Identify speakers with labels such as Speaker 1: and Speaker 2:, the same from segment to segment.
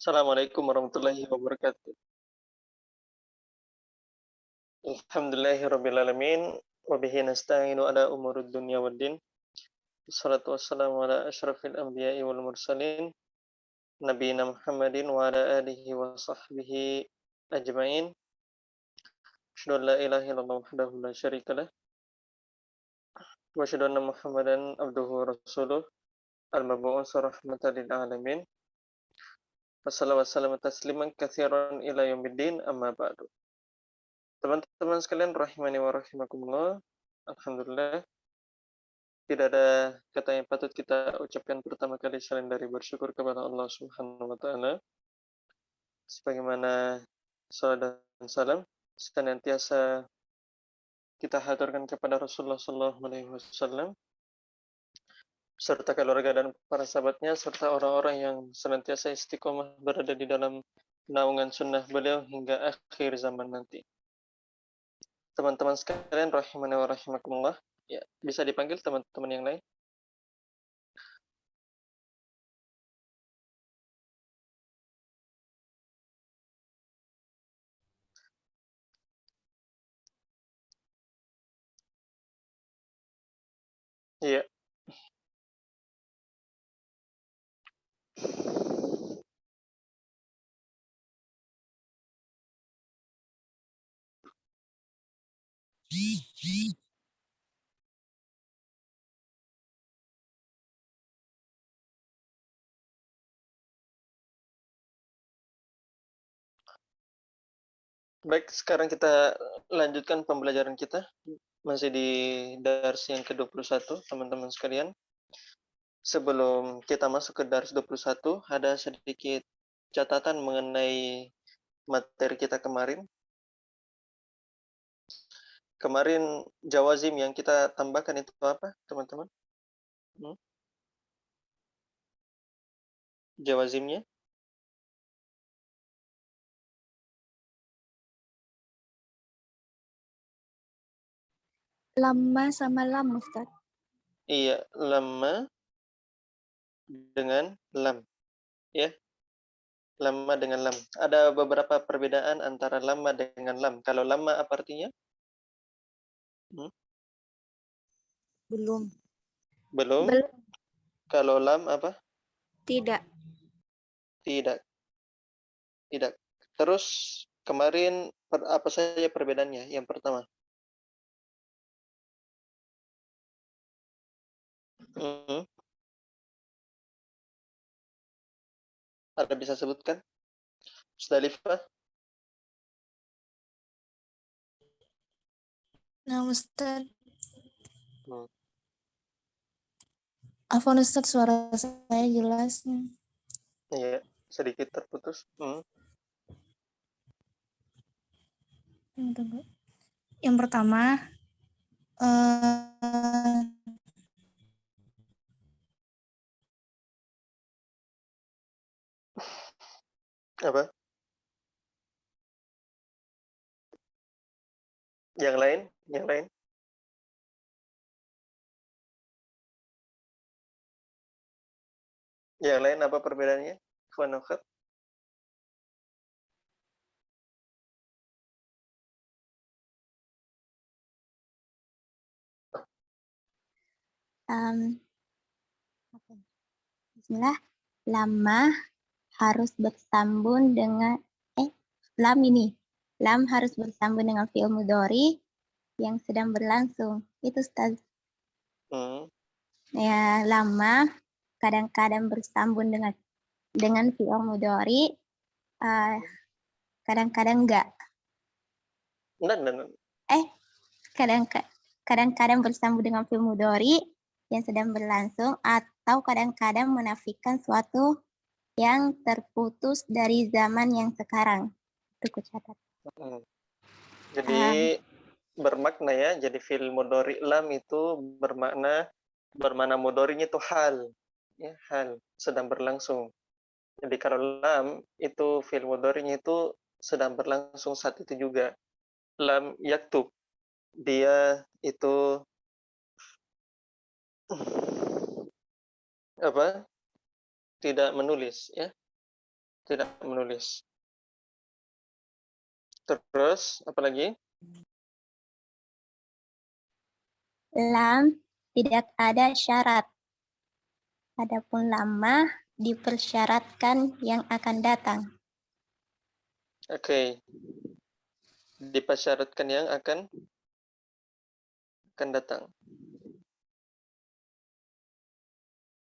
Speaker 1: Assalamualaikum warahmatullahi wabarakatuh. Alhamdulillahirabbil alamin wa bihi nasta'inu ala umurid dunya waddin. Wassalatu wassalamu ala asyrafil anbiya'i wal mursalin nabiyina Muhammadin wa ala alihi wa sahbihi ajmain. Asyhadu an la ilaha illallah wahdahu la syarikalah wa asyhadu anna Muhammadan abduhu wa rasuluh al-mab'uts rahmatan lil alamin. Wassalatu wassalamu tasliman katsiran ila yaumiddin amma ba'du. Teman-teman sekalian rahimani wa rahimakumullah. Alhamdulillah, tidak ada kata yang patut kita ucapkan pertama kali selain dari bersyukur kepada Allah Subhanahu wa taala. Sebagaimana salat dan salam senantiasa kita haturkan kepada Rasulullah sallallahu alaihi wasallam serta keluarga dan para sahabatnya serta orang-orang yang senantiasa istiqomah berada di dalam naungan sunnah beliau hingga akhir zaman nanti. Teman-teman sekalian rahimani wa rahimakumullah, ya, bisa dipanggil teman-teman yang lain. Iya. Baik, sekarang kita lanjutkan pembelajaran kita. Masih di dars yang ke-21, teman-teman sekalian. Sebelum kita masuk ke dars 21, ada sedikit catatan mengenai materi kita kemarin. Kemarin jawazim yang kita tambahkan itu apa, teman-teman? Jawazimnya?
Speaker 2: Lamma sama lam, Ustaz.
Speaker 1: Iya, lamma dengan lam. Ya, lamma dengan lam. Ada beberapa perbedaan antara lamma dengan lam. Kalau lamma apa artinya?
Speaker 2: Belum.
Speaker 1: Belum.
Speaker 2: Belum.
Speaker 1: Kalau lam apa?
Speaker 2: Tidak.
Speaker 1: Tidak. Tidak. Terus kemarin apa saja perbedaannya? Yang pertama. Ada bisa sebutkan? Musdalifah?
Speaker 2: Nah, Ustaz.
Speaker 1: Hmm.
Speaker 2: Afwan Ustaz, suara saya jelas.
Speaker 1: Iya, sedikit terputus.
Speaker 2: Tunggu. Yang pertama,
Speaker 1: Apa? Yang lain? Yang lain? Yang lain apa perbedaannya? Ikhwan akhwat?
Speaker 2: Bismillah, lama harus bersambung dengan lam harus bersambung dengan fi'il mudhari yang sedang berlangsung. Itu, Ustaz. Ya, lama kadang-kadang bersambung dengan fi'il mudhari, kadang-kadang enggak. Kadang-kadang bersambung dengan fi'il mudhari yang sedang berlangsung atau kadang-kadang menafikan suatu yang terputus dari zaman yang sekarang. Itu kucatat.
Speaker 1: Jadi bermakna ya, jadi fi'il mudhari lam itu bermakna mudharinya itu hal. Ya, hal sedang berlangsung. Jadi kalau lam itu fi'il mudharinya itu sedang berlangsung saat itu juga. Lam yaktub. Dia itu apa? Tidak menulis, ya. tidak menulis. Terus apa lagi?
Speaker 2: Lam tidak ada syarat. Adapun lama dipersyaratkan yang akan datang.
Speaker 1: Oke. Dipersyaratkan yang akan datang.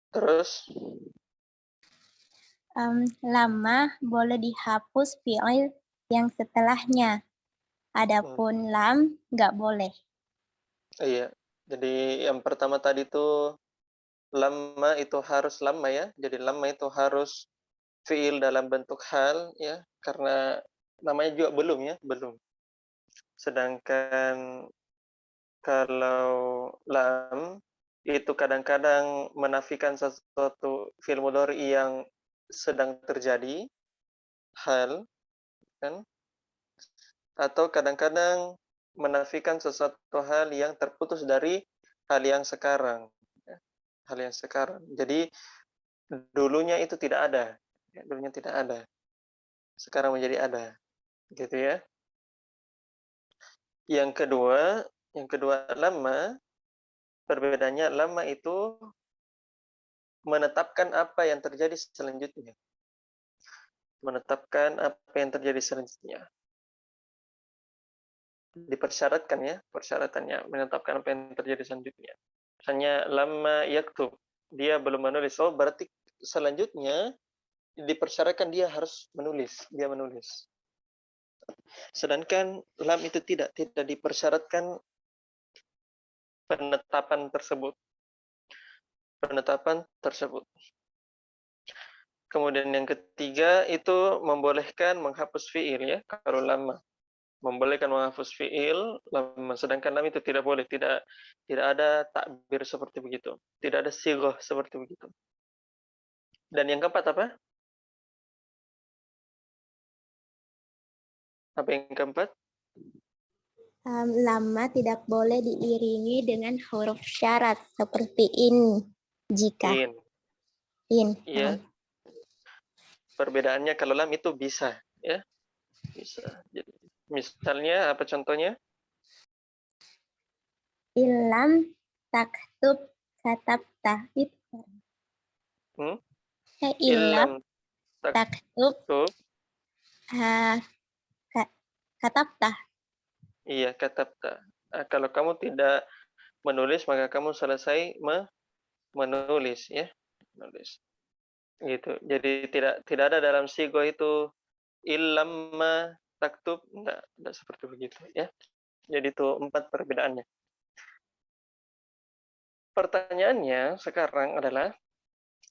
Speaker 1: Terus
Speaker 2: Lama boleh dihapus fi'il yang setelahnya. Adapun lam nggak boleh.
Speaker 1: iya. Jadi yang pertama tadi itu lama itu harus lama ya. Jadi lama itu harus fi'il dalam bentuk hal ya, karena namanya juga belum ya, belum. Sedangkan kalau lam itu kadang-kadang menafikan sesuatu fi'il mudhari yang sedang terjadi, hal kan, atau kadang-kadang menafikan sesuatu hal yang terputus dari hal yang sekarang, ya, hal yang sekarang. Jadi dulunya itu tidak ada, ya, dulunya tidak ada, sekarang menjadi ada, gitu ya. Yang kedua lama, perbedaannya lama itu menetapkan apa yang terjadi selanjutnya. Menetapkan apa yang terjadi selanjutnya. Dipersyaratkan ya, persyaratannya menetapkan apa yang terjadi selanjutnya. Misalnya lama yaktub, dia belum menulis. Oh, berarti selanjutnya dipersyaratkan dia harus menulis, dia menulis. Sedangkan lam itu tidak dipersyaratkan penetapan tersebut. Penetapan tersebut. Kemudian yang ketiga itu membolehkan menghapus fiil ya, kalau lama. Membolehkan menghapus fiil lama, sedangkan lam itu tidak boleh, tidak ada takbir seperti begitu. Tidak ada sighah seperti begitu. Dan yang keempat apa? Apa yang keempat?
Speaker 2: Lama tidak boleh diiringi dengan huruf syarat seperti in jika in.
Speaker 1: Iya. Perbedaannya kalau lam itu bisa ya. Bisa. Jadi, misalnya apa contohnya?
Speaker 2: Ilam taktub katabta itu. Ilam taktub katabta.
Speaker 1: Iya, katabta. Kalau kamu tidak menulis, maka kamu selesai menulis ya. Menulis. Gitu. Jadi tidak ada dalam sigo itu ilamma taktub, enggak seperti begitu ya. Jadi itu 4 perbedaannya. Pertanyaannya sekarang adalah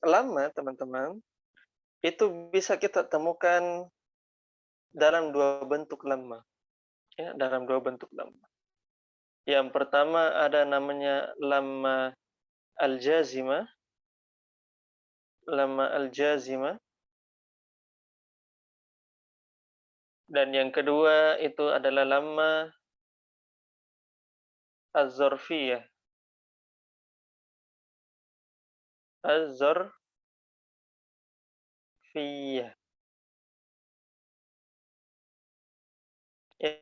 Speaker 1: lama, teman-teman, itu bisa kita temukan dalam 2 bentuk lama. Ya, dalam 2 bentuk lama. Yang pertama ada namanya lama al-jazimah. Lama al-jazimah. Dan yang kedua itu adalah lama az-zarfiyah. Az-zarfiyah. Ya.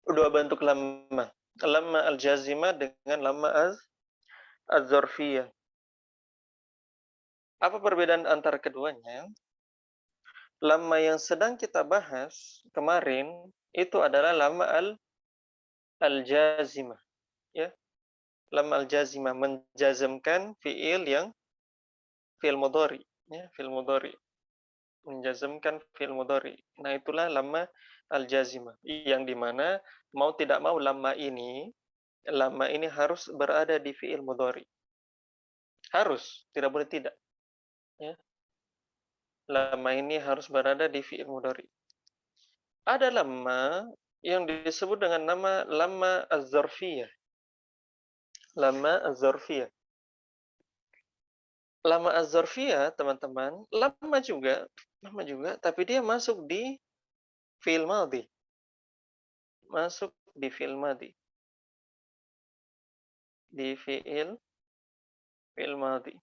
Speaker 1: 2 bentuk lama. Lama al-jazimah dengan lama az-zarfiyah. Apa perbedaan antara keduanya? Lama yang sedang kita bahas kemarin itu adalah lama al-jazimah, ya. Lama al-jazimah menjazmkan fiil yang fiil mudhari, ya, fiil mudhari. Menjazmkan fiil mudhari. Nah, itulah lama al-jazimah, yang dimana mau tidak mau lama ini harus berada di fiil mudhari. Harus, tidak boleh tidak. Ya. Lama ini harus berada di fi'il mudhari. Ada lama yang disebut dengan nama lama az-zarfiyah. Lama az-zarfiyah. Lama az-zarfiyah, teman-teman, lama juga, tapi dia masuk di fi'il madhi. Masuk di fi'il madhi. Di fi'il madhi.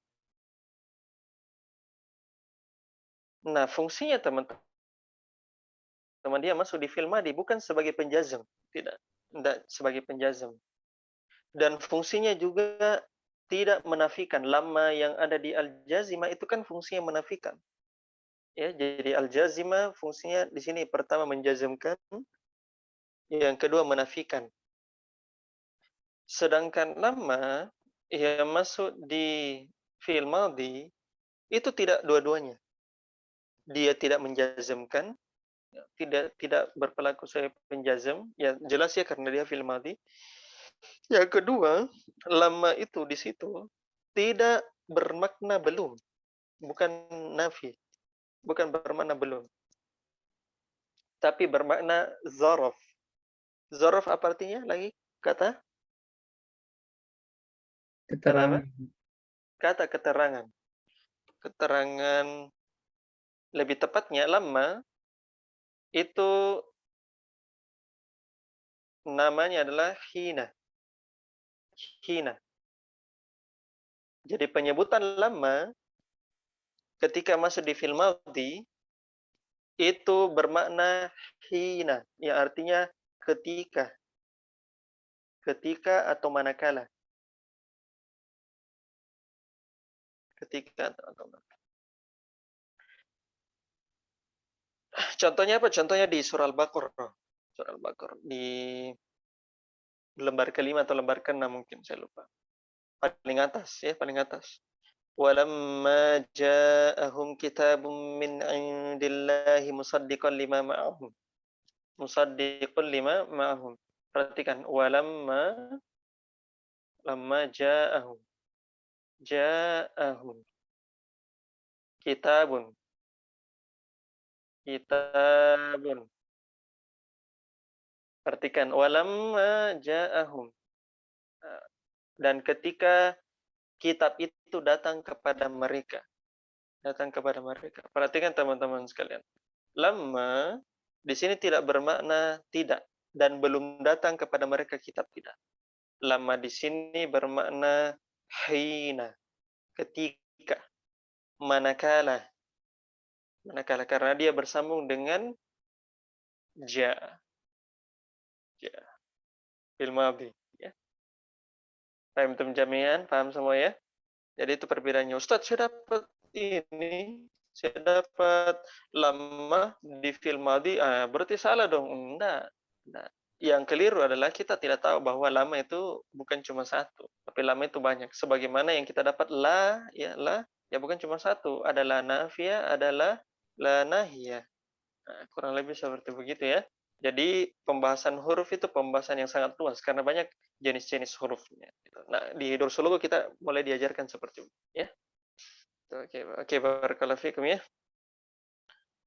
Speaker 1: Nah, fungsinya teman-teman dia masuk di fi'il madhi bukan sebagai penjazm, tidak sebagai penjazm. Dan fungsinya juga tidak menafikan. Lamma yang ada di al-jazimah itu kan fungsinya menafikan. Ya, jadi al-jazimah fungsinya di sini pertama menjazmkan, yang kedua menafikan. Sedangkan lamma yang masuk di fi'il madhi itu tidak dua-duanya. Dia tidak menjazmkan, tidak berperilaku sebagai penjazm, ya jelas ya karena dia fi'il madhi. Yang kedua, lamma itu di situ tidak bermakna belum, bukan nafi, bukan bermakna belum, tapi bermakna zaraf. Zaraf apa artinya lagi? Kata apa?
Speaker 3: Keterangan.
Speaker 1: Kata keterangan. Keterangan, lebih tepatnya lamma itu namanya adalah hina. Hina. Jadi penyebutan lamma ketika masuk di fi'il madhi itu bermakna hina, yang artinya ketika. Ketika atau manakala. Ketika atau manakala. Contohnya apa? Contohnya di surah Al-Baqarah. Surah Al-Baqarah di lembar kelima atau lembar keenam mungkin, saya lupa. Paling atas ya, paling atas. Walamma ja'ahum kitabun min indillahi musaddiqan lima ma'ahum. Musaddiqan lima ma'ahum. Perhatikan, walamma ja'ahum. Ja'ahum. Kitabun. Kitabun. Perhatikan, walamma ja'ahum. Dan ketika kitab itu datang kepada mereka. Datang kepada mereka. Perhatikan teman-teman sekalian. Lamma di sini tidak bermakna tidak dan belum datang kepada mereka kitab, tidak. Lamma di sini bermakna hina, ketika, manakala. Manakala karena dia bersambung dengan ja. Ja. Fil madhi, ya. Faham jami'an? Paham semua ya? Jadi itu perbedaannya. Ustaz, saya dapat ini, saya dapat lamma di fil madhi, berarti salah dong. Enggak. Yang keliru adalah kita tidak tahu bahwa lama itu bukan cuma satu, tapi lama itu banyak. Sebagaimana yang kita dapat la, ya bukan cuma satu. Ada la nafiyah, ada la nahiyah. Nah, kurang lebih seperti begitu ya. Jadi pembahasan huruf itu pembahasan yang sangat luas karena banyak jenis-jenis hurufnya. Nah, di Darsul Lugha kita mulai diajarkan seperti itu, ya. Oke, barakallahu fikum ya.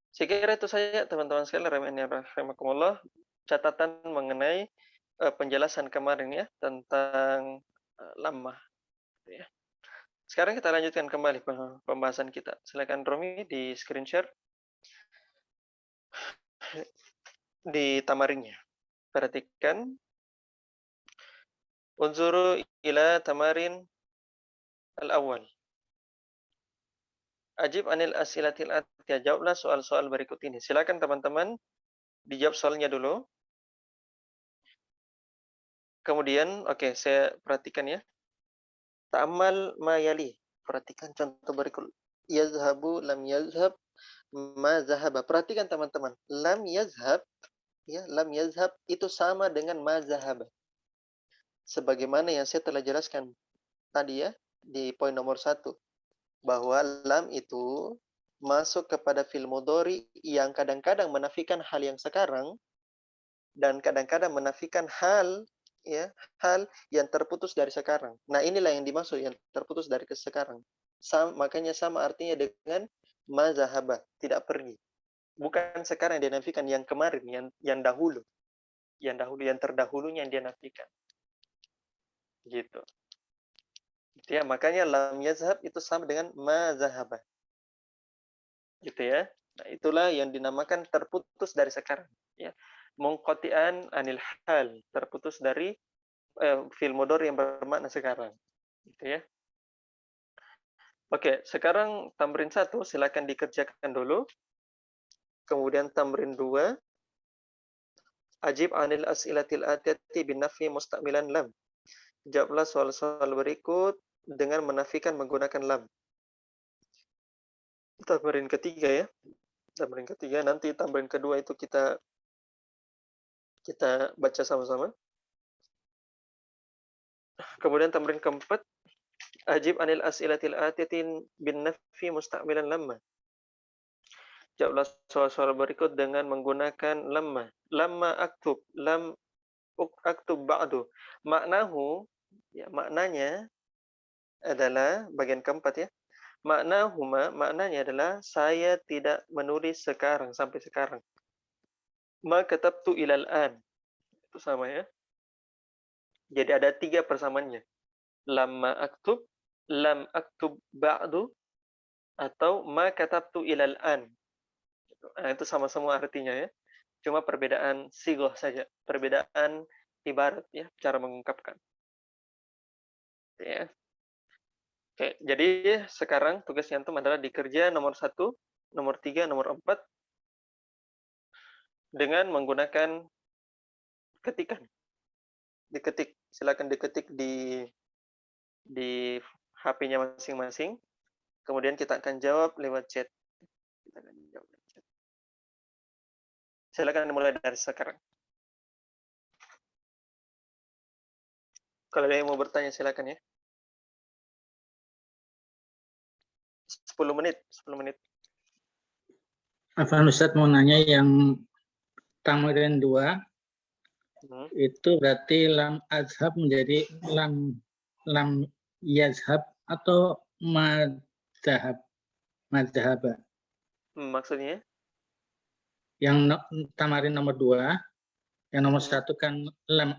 Speaker 1: Saya kira itu saja teman-teman sekalian, rahimakumullah, catatan mengenai penjelasan kemarin ya tentang lamah, ya. Sekarang kita lanjutkan kembali pembahasan kita. Silakan Romi di screen share di tamarinnya. Perhatikan. Unzuru ila tamarin al-awwal. Ajib anil as'ilatil atiyah. Jawablah soal-soal berikut ini. Silakan teman-teman dijawab soalnya dulu. Kemudian, oke, saya perhatikan ya. Ta'amal ma yali. Perhatikan contoh berikut. Yazhabu, lam yazhab, ma zahaba. Perhatikan teman-teman. Lam yazhab, ya, lam yazhab itu sama dengan ma zahaba. Sebagaimana yang saya telah jelaskan tadi ya, di poin nomor 1. Bahwa lam itu masuk kepada fi'il mudhari yang kadang-kadang menafikan hal yang sekarang dan kadang-kadang menafikan hal yang terputus dari sekarang. Nah, inilah yang dimaksud yang terputus dari sekarang. Makanya sama artinya dengan mazahaba, tidak pergi. Bukan sekarang yang dinafikan, yang kemarin, yang dahulu. Yang terdahulunya yang dia nafikan. Gitu. Ya, makanya lam yazhab itu sama dengan mazahaba. Gitu ya. Nah, itulah yang dinamakan terputus dari sekarang, ya. Munqati'an anil hal, terputus dari fi'il mudhari yang bermakna sekarang. Gitu ya. Oke, sekarang tamrin 1 silakan dikerjakan dulu. Kemudian tamrin 2, ajib anil as'ilatil atiyati bin nafi musta'milan lam. Jawablah soal-soal berikut dengan menafikan menggunakan lam. Tamrin ketiga ya. Tamrin ketiga, nanti tamrin kedua itu kita baca sama-sama. Kemudian tamrin keempat, ajib anil as'ilatil atiyatin bin nafi musta'milan lamma. Jawablah soal-soal berikut dengan menggunakan lamma. Lamma aktub, lam aktub ba'du. Maknahu, ya, maknanya adalah bagian keempat ya. Maknanya adalah saya tidak menulis sekarang, sampai sekarang. Ma katabtu ilal an. Itu sama ya. Jadi ada 3 persamaannya. Lamma aktub, lam aktub ba'du, atau ma katabtu ilal an. Nah, itu sama-sama artinya ya. Cuma perbedaan sigoh saja, perbedaan ibarat ya, cara mengungkapkan. Ya. Oke, jadi sekarang tugas antum adalah dikerja nomor 1, nomor 3, nomor 4 dengan menggunakan ketikan. Diketik, silakan diketik di HP-nya masing-masing. Kemudian kita akan jawab lewat chat. Silakan dimulai dari sekarang. Kalau ada yang mau bertanya silakan ya. 10 menit, 10 menit.
Speaker 3: Afwan Ustadz mau nanya yang tamrin 2 itu berarti lam azhab menjadi lam yazhab atau madzhab madzhaba.
Speaker 1: Maksudnya?
Speaker 3: Yang tamarin nomor 2, yang nomor 1 kan lam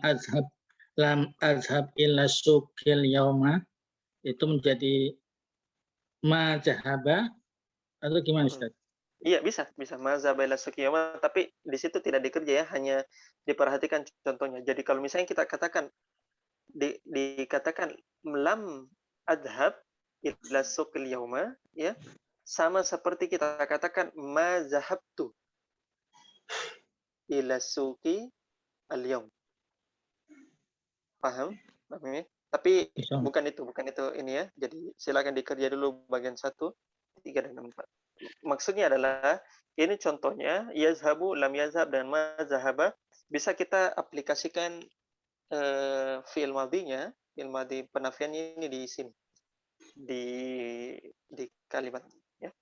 Speaker 3: azhab illa suqil yauma, itu menjadi madzhaba atau gimana Ustaz?
Speaker 1: Iya, bisa mazhab ila suqiyama, tapi di situ tidak dikerja ya, hanya diperhatikan contohnya. Jadi kalau misalnya kita katakan dikatakan lam adhab ila suqil yauma ya, sama seperti kita katakan ma zahabtu ila suqi al yaum. Paham? Paham ya? Tapi bukan itu ini ya. Jadi silakan dikerja dulu bagian 1, 3 dan 4. Maksudnya adalah ini contohnya yazhabu, lam yazhab dan ma zahaba bisa kita aplikasikan fi'il madhinya, fi'il madhi penafiannya ini di sini. Di kalimat ya.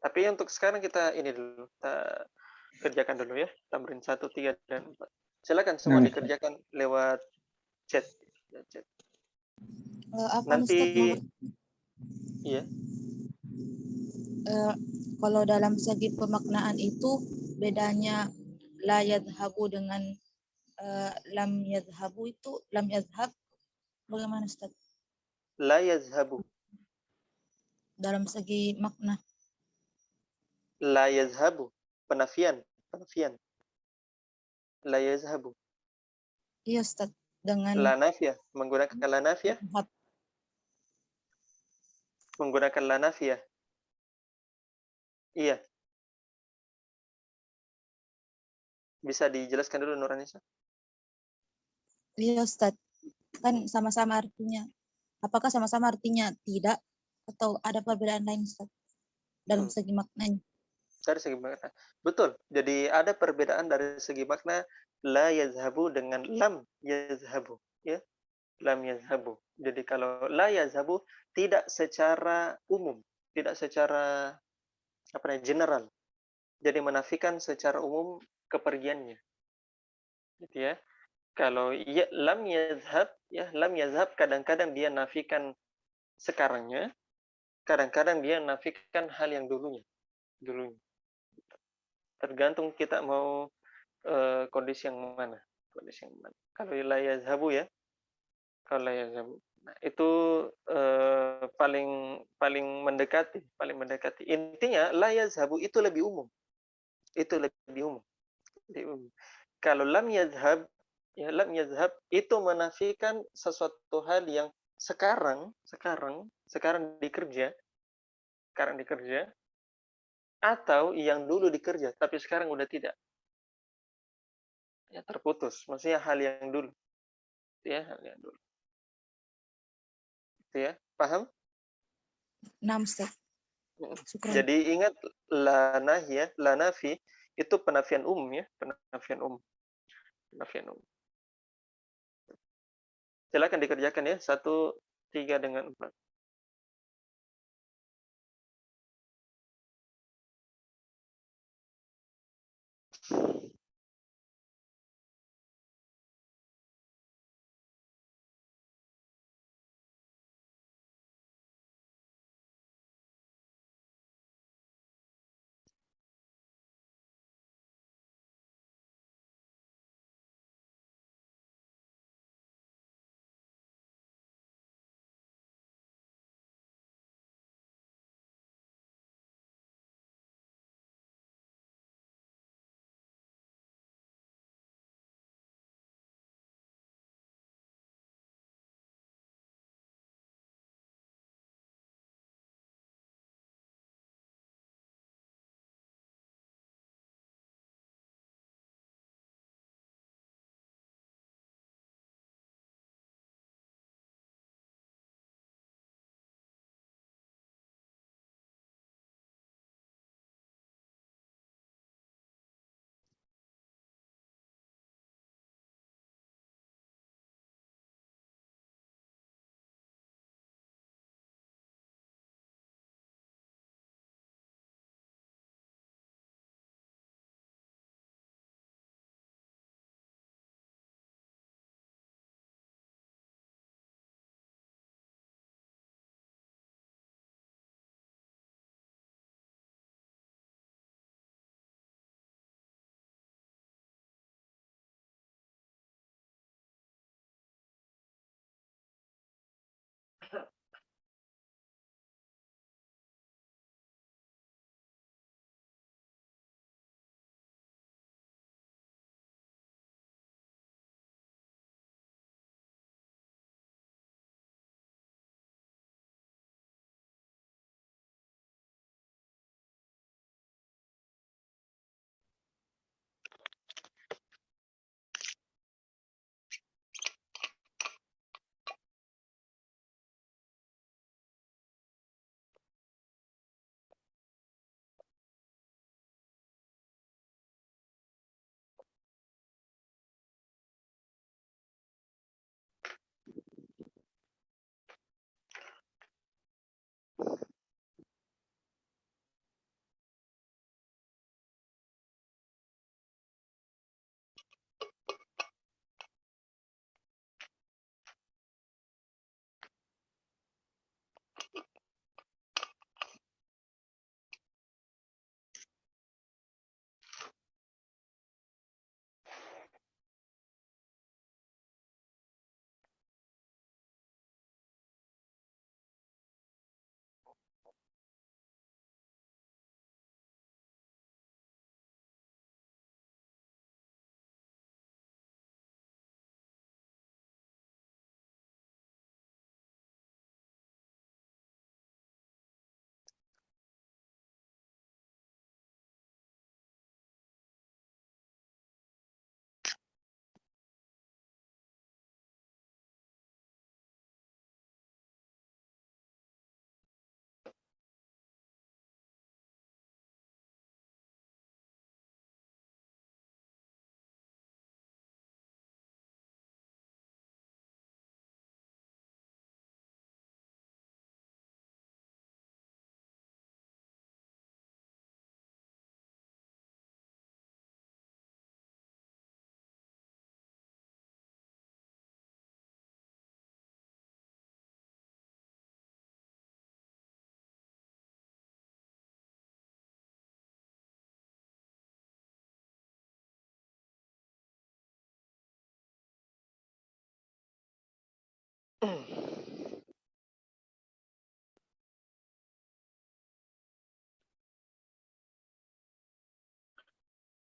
Speaker 1: Tapi untuk sekarang kita ini dulu, kita kerjakan dulu ya, tamrin 1, 3 dan 4. Silakan semua dikerjakan lewat chat. Nanti iya.
Speaker 4: Kalau dalam segi pemaknaan itu bedanya la yadhabu dengan lam yadhabu itu lam yadhab bagaimana Ustaz?
Speaker 1: La yazhabu.
Speaker 4: Dalam segi makna.
Speaker 1: La yazhabu. Penafian. La yazhabu.
Speaker 4: Iya Ustaz. Dengan
Speaker 1: La nafiyah. Menggunakan la nafiyah. Menggunakan la nafiyah. Iya. Bisa dijelaskan dulu Nuranisa?
Speaker 4: Iya Ustaz. Kan sama-sama artinya. Apakah sama-sama artinya tidak atau ada perbedaan lain Ustaz? Dalam segi maknanya.
Speaker 1: Dari segi makna. Betul. Jadi ada perbedaan dari segi makna la yazhabu dengan lam yazhabu, ya. Lam yazhabu. Jadi kalau la yazhabu tidak secara umum, tidak secara general. Jadi menafikan secara umum kepergiannya. Gitu ya. Kalau ya, lam yazhab kadang-kadang dia nafikan sekarangnya, kadang-kadang dia nafikan hal yang dulunya. Tergantung kita mau kondisi yang mana. Kalau la yazhabu ya. Kalau la yazhabu. Nah, itu paling mendekati. Intinya la yazhabu itu lebih umum. Kalau lam yazhab itu menafikan sesuatu hal yang sekarang dikerja, sekarang dikerja, atau yang dulu dikerja tapi sekarang udah tidak. Ya terputus, maksudnya hal yang dulu. Ya, hal yang dulu. Itu ya, paham?
Speaker 4: Naam, Ustaz. Syukran.
Speaker 1: Jadi ingat la nahiyah, la nafi itu penafian umum ya, penafian umum. Penafian umum. Silakan dikerjakan ya, 1, 3 dengan 4.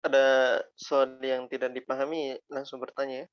Speaker 1: Ada soal yang tidak dipahami, langsung bertanya ya.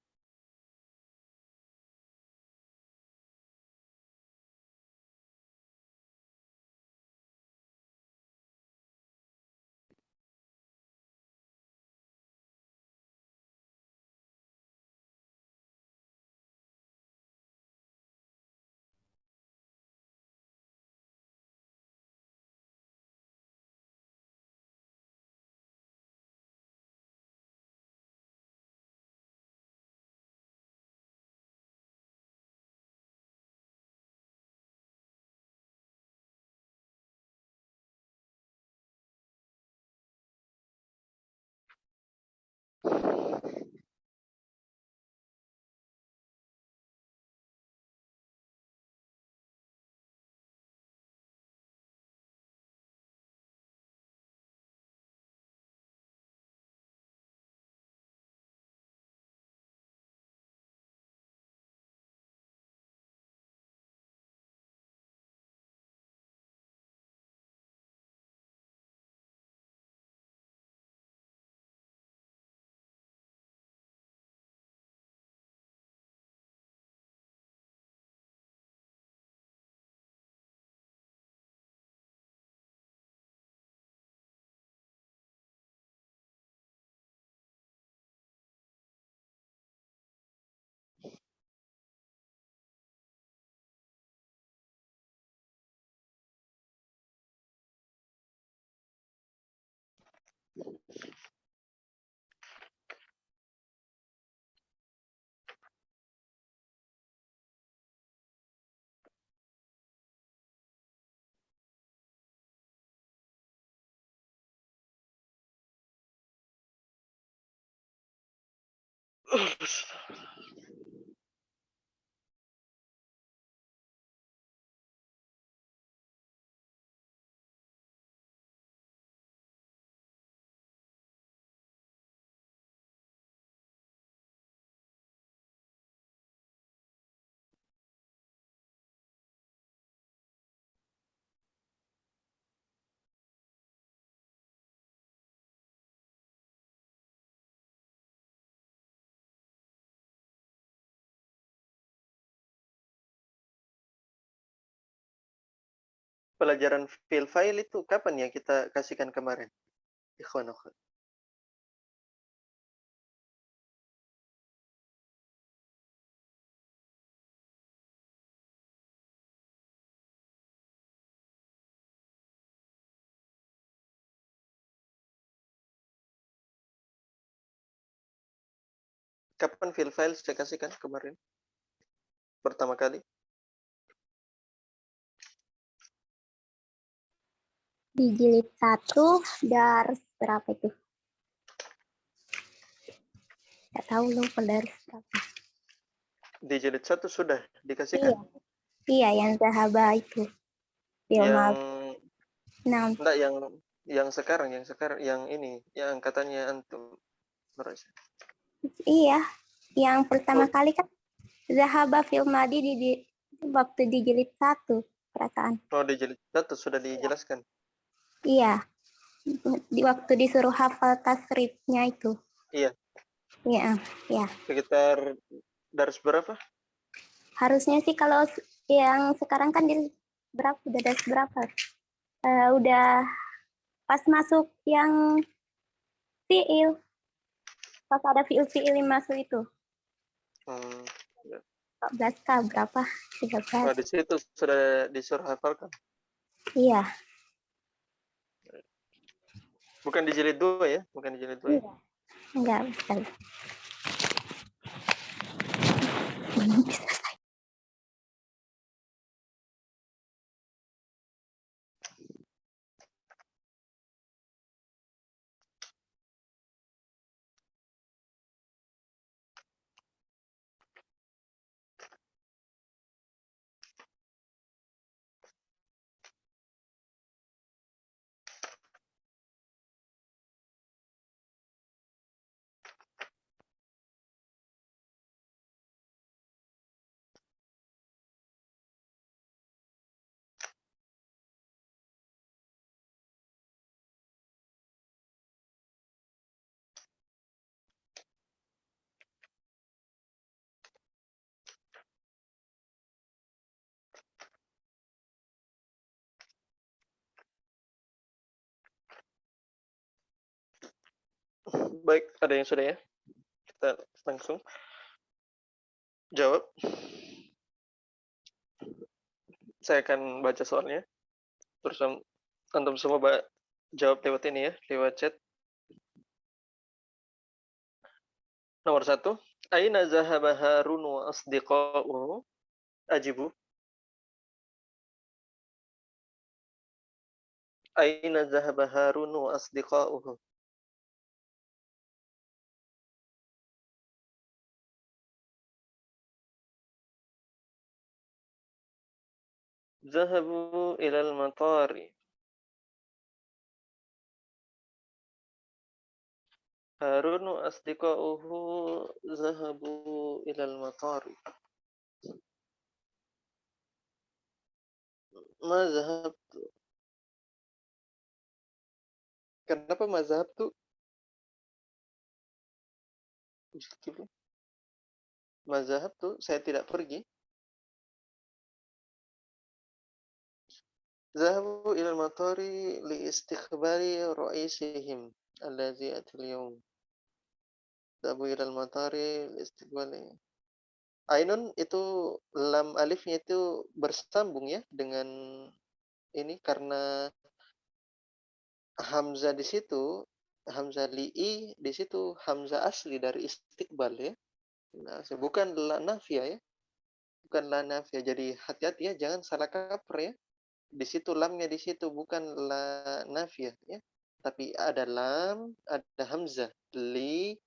Speaker 1: Pelajaran fill file itu kapan ya kita kasihkan kemarin? Ikhwan akhwat. Kapan fill file saya kasihkan kemarin? Pertama kali?
Speaker 2: Di jilid 1 dars berapa itu? Nggak tahu lupa dars berapa.
Speaker 1: Di jilid 1 sudah
Speaker 2: Iya,
Speaker 1: dikasihkan?
Speaker 2: iya yang Zahaba itu.
Speaker 1: Yang
Speaker 2: Nah,
Speaker 1: enggak yang sekarang yang ini yang katanya antum merasa.
Speaker 2: iya, yang pertama kali kan Zahaba fil madi di waktu di jilid 1 perasaan.
Speaker 1: Oh, di jilid 1 sudah dijelaskan.
Speaker 2: Iya, di waktu disuruh hafal tasrifnya itu.
Speaker 1: Iya.
Speaker 2: Iya, iya.
Speaker 1: Sekitar dars berapa?
Speaker 2: Harusnya sih kalau yang sekarang kan di berapa udah dars berapa? Udah pas masuk yang fiil. Pas ada fiil-fiil yang masuk itu. 14K berapa? 13.
Speaker 1: Nah, di situ sudah disuruh hafalkan.
Speaker 2: Iya.
Speaker 1: Bukan di jilid 2 ya? Bukan di jilid 2 ya?
Speaker 2: Iya. Enggak, bukan.
Speaker 1: Baik, ada yang sudah ya? Kita langsung jawab. Saya akan baca soalnya. Terus antum semua jawab lewat ini ya, lewat chat. Nomor 1. Aina zahaba Harun wa asdiqa'uhu? Ajibu. Aina zahaba Harun wa asdiqa'uhu? Zahabu ilal matari. Harun wa asdiqa'uhu zahabu ilal matari. Ma zahabtu. Kenapa mazhab tuh? Mazhab tuh saya tidak pergi. Zahabu ilal matari li istiqbali ra'isihim alladhi atil yawm. Zahabu ilal matari li istiqbali. Ainun itu lam alifnya itu bersambung ya dengan ini karena hamzah di situ hamzah li'i di situ hamzah asli dari istiqbal ya. Nah, bukan la nafiyah ya. Bukan la nafiyah. Jadi hati-hati ya, jangan salah kaprah ya. Di situ lamnya di situ bukan la nafiyah ya. Tapi ada lam, ada hamzah li,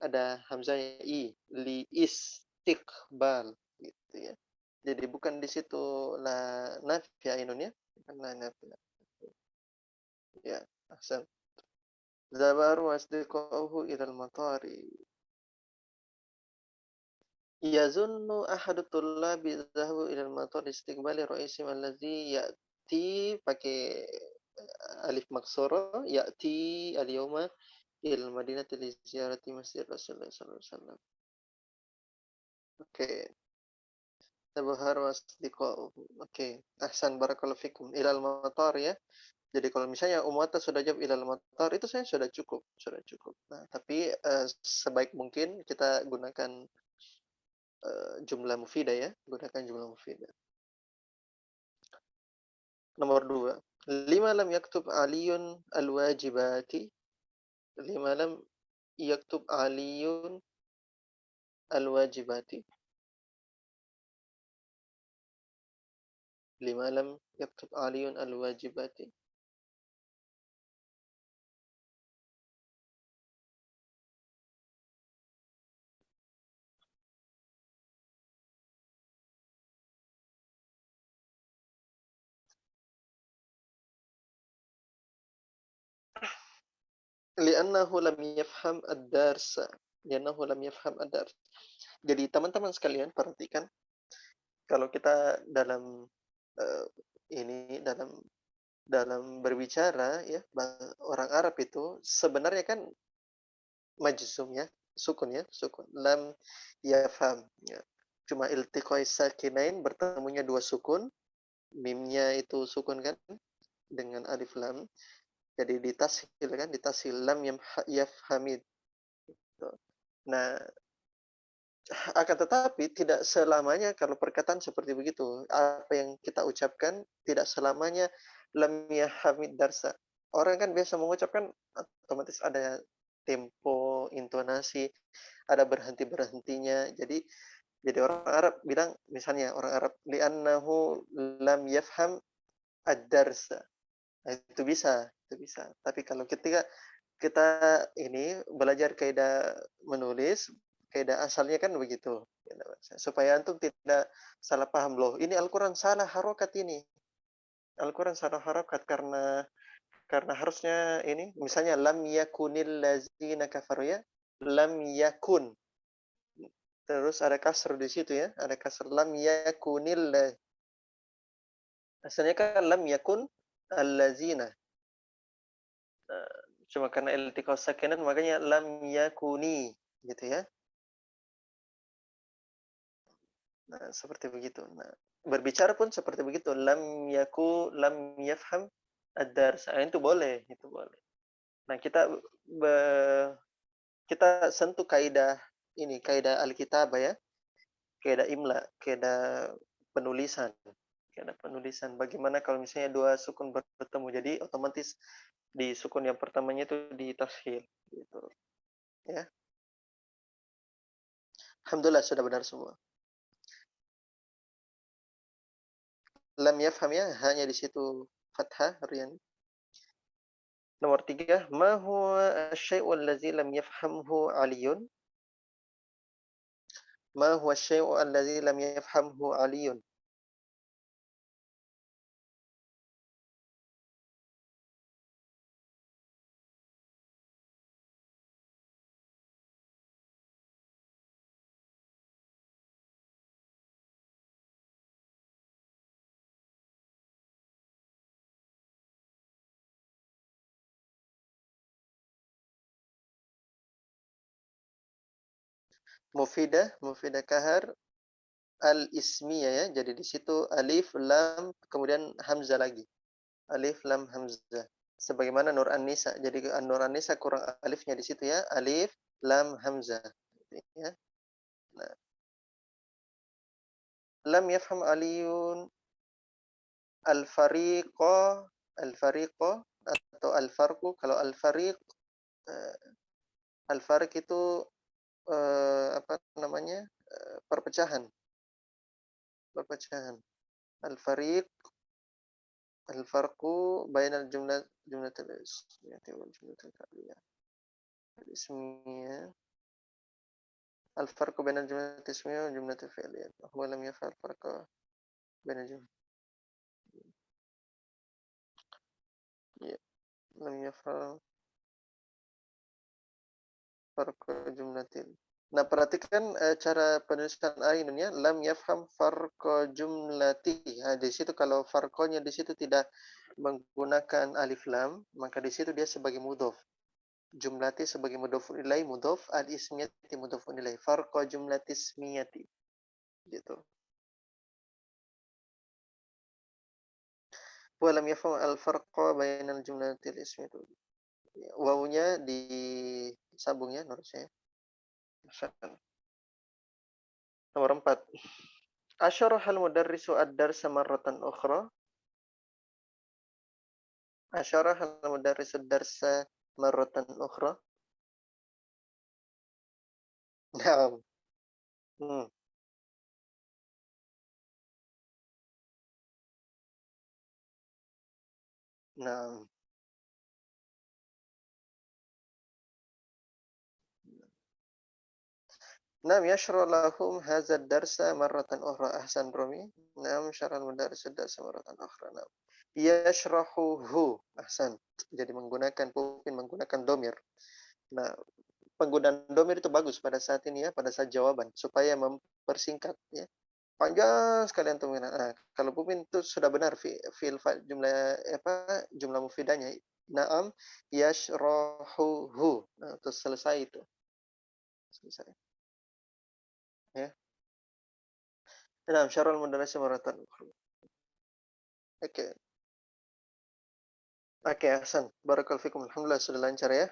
Speaker 1: ada hamzah i, li istiqbal gitu ya. Jadi bukan di situ la nafiyah Ainun ya. Bukan la nafiyah. Ya, ahsan. Zabaru asdiqahu ilal matari. Yazunnu ahadu tullabi zahabu ilal matari istiqbali ra'isim allazi ya'ti pakai alif maksura ya'ti al-yawma ilal madinati li ziyarati masjid Rasulullah sallallahu alaihi wasallam. Oke. Zabaru asdiqahu. Oke. Ahsan barakallahu fikum. Ilal matar ya. Jadi kalau misalnya Umata sudah jawab ilal matar itu saya sudah cukup. Nah, tapi sebaik mungkin kita gunakan jumlah mufidah ya, gunakan jumlah mufidah. Nomor 2. Lima lam yaktub aliyun al-wajibati. Lima lam yaktub aliyun al-wajibati. Lima lam yaktub aliyun al-wajibati. Li'annahu lam yafham ad-darsa. Li'annahu lam yafham ad-dars. Jadi teman-teman sekalian perhatikan, kalau kita dalam ini dalam berbicara ya, orang Arab itu sebenarnya kan majzum ya, sukun lam yafham ya. Cuma iltiqai sakinain, bertemunya dua sukun, mimnya itu sukun kan dengan alif lam, jadi ditasil lam yafhamid. Nah, akan tetapi tidak selamanya kalau perkataan seperti begitu, apa yang kita ucapkan tidak selamanya lam yafhamid darsa. Orang kan biasa mengucapkan otomatis ada tempo, intonasi, ada berhenti-berhentinya. Jadi orang Arab bilang, misalnya orang Arab li'annahu lam yafham ad-darsa. Nah, itu bisa. Tapi kalau ketika kita ini belajar kaidah menulis, kaidah asalnya kan begitu. Supaya antum tidak salah paham loh. Ini Al-Qur'an salah harokat ini. Al-Qur'an salah harokat karena harusnya ini misalnya lam yakunil lazina kafaru ya. Lam yakun. Terus ada kasr di situ ya, ada kasr lam yakunil. Asalnya kan lam yakun allazina. Cuma karena iltiqa sakinan makanya lam yakuni gitu ya. Nah, seperti begitu. Nah, berbicara pun seperti begitu, lam yafham ad-dars. Itu boleh, Nah, kita sentuh kaidah ini, kaidah Alkitabah ya. Kaidah imla, kaidah penulisan. Bagaimana kalau misalnya dua sukun bertemu, jadi otomatis di sukun yang pertamanya itu ditashil gitu. Ya. Alhamdulillah sudah benar semua. Lam yafham ya, hanya di situ fathah rian. Nomor 3, ma huwa asy-syai'u allazi lam yafhamhu 'Aliyun? Ma huwa asy-syai'u allazi lam yafhamhu 'Aliyun? Mufidah kahar al-ismiyah ya. Jadi di situ alif lam kemudian hamzah lagi. Alif lam hamzah. Sebagaimana Nur An-Nisa. Jadi Nur An-Nisa kurang alifnya di situ ya. Alif lam hamzah. Ya. Nah. Lam yafham Aliyun al-fariqa atau al-farqu. Kalau al-fariq Al-farik itu apa namanya? Perpecahan. Al-fariq, al-farqu bainal jumlatil ismiyah wal jumlatil fi'liyah. Al-ismiyah al-farqu bainal jumlatil ismiyah wal jumlatil fi'liyah. Huwa lam yaf'al farqa bainal jumlah. Ya, lam yaf'al farqa jumlatil. Nah, perhatikan cara penulisan ainunnya, lam yafham farqa jumlati. Nah, di situ kalau farqonya di situ tidak menggunakan alif lam, maka di situ dia sebagai mudhof. Jumlati sebagai mudhofun ilaih, mudhof, al-ismiyati mudhofun ilaih. Farqa jumlati ismiyati. Gitu. Wa lam yafham al-farqa bainal jumlatil ismiyati. Wawunya disambung ya, harusnya. Nomor 4. Asyarahal mudarrisu ad-darsa marratan ukhra. Asyarahal mudarrisu ad-darsa marratan ukhra. Naam. Naam. Naam yashrah lahum hadza ad-darsa marratan ukhra. Ahsan Rumi. Naam syarah al-mudarris ad-darsa marratan ukhra. Naam. Yashrahuhu. Ahsan. Jadi menggunakan pupin, menggunakan domir. Nah, penggunaan domir itu bagus pada saat ini ya, pada saat jawaban supaya mempersingkat ya. Panjang sekali antum. Nah, kalau pupin itu sudah benar fi'il jumlah apa? Jumlah mufidanya. Naam yashrahuhu. Nah, terus selesai itu. Selesai. Ya. Nah, syarah al-mudarris marratan ukhra. Oke. Oke, Hasan. Barakallahu fikum. Alhamdulillah sudah lancar ya.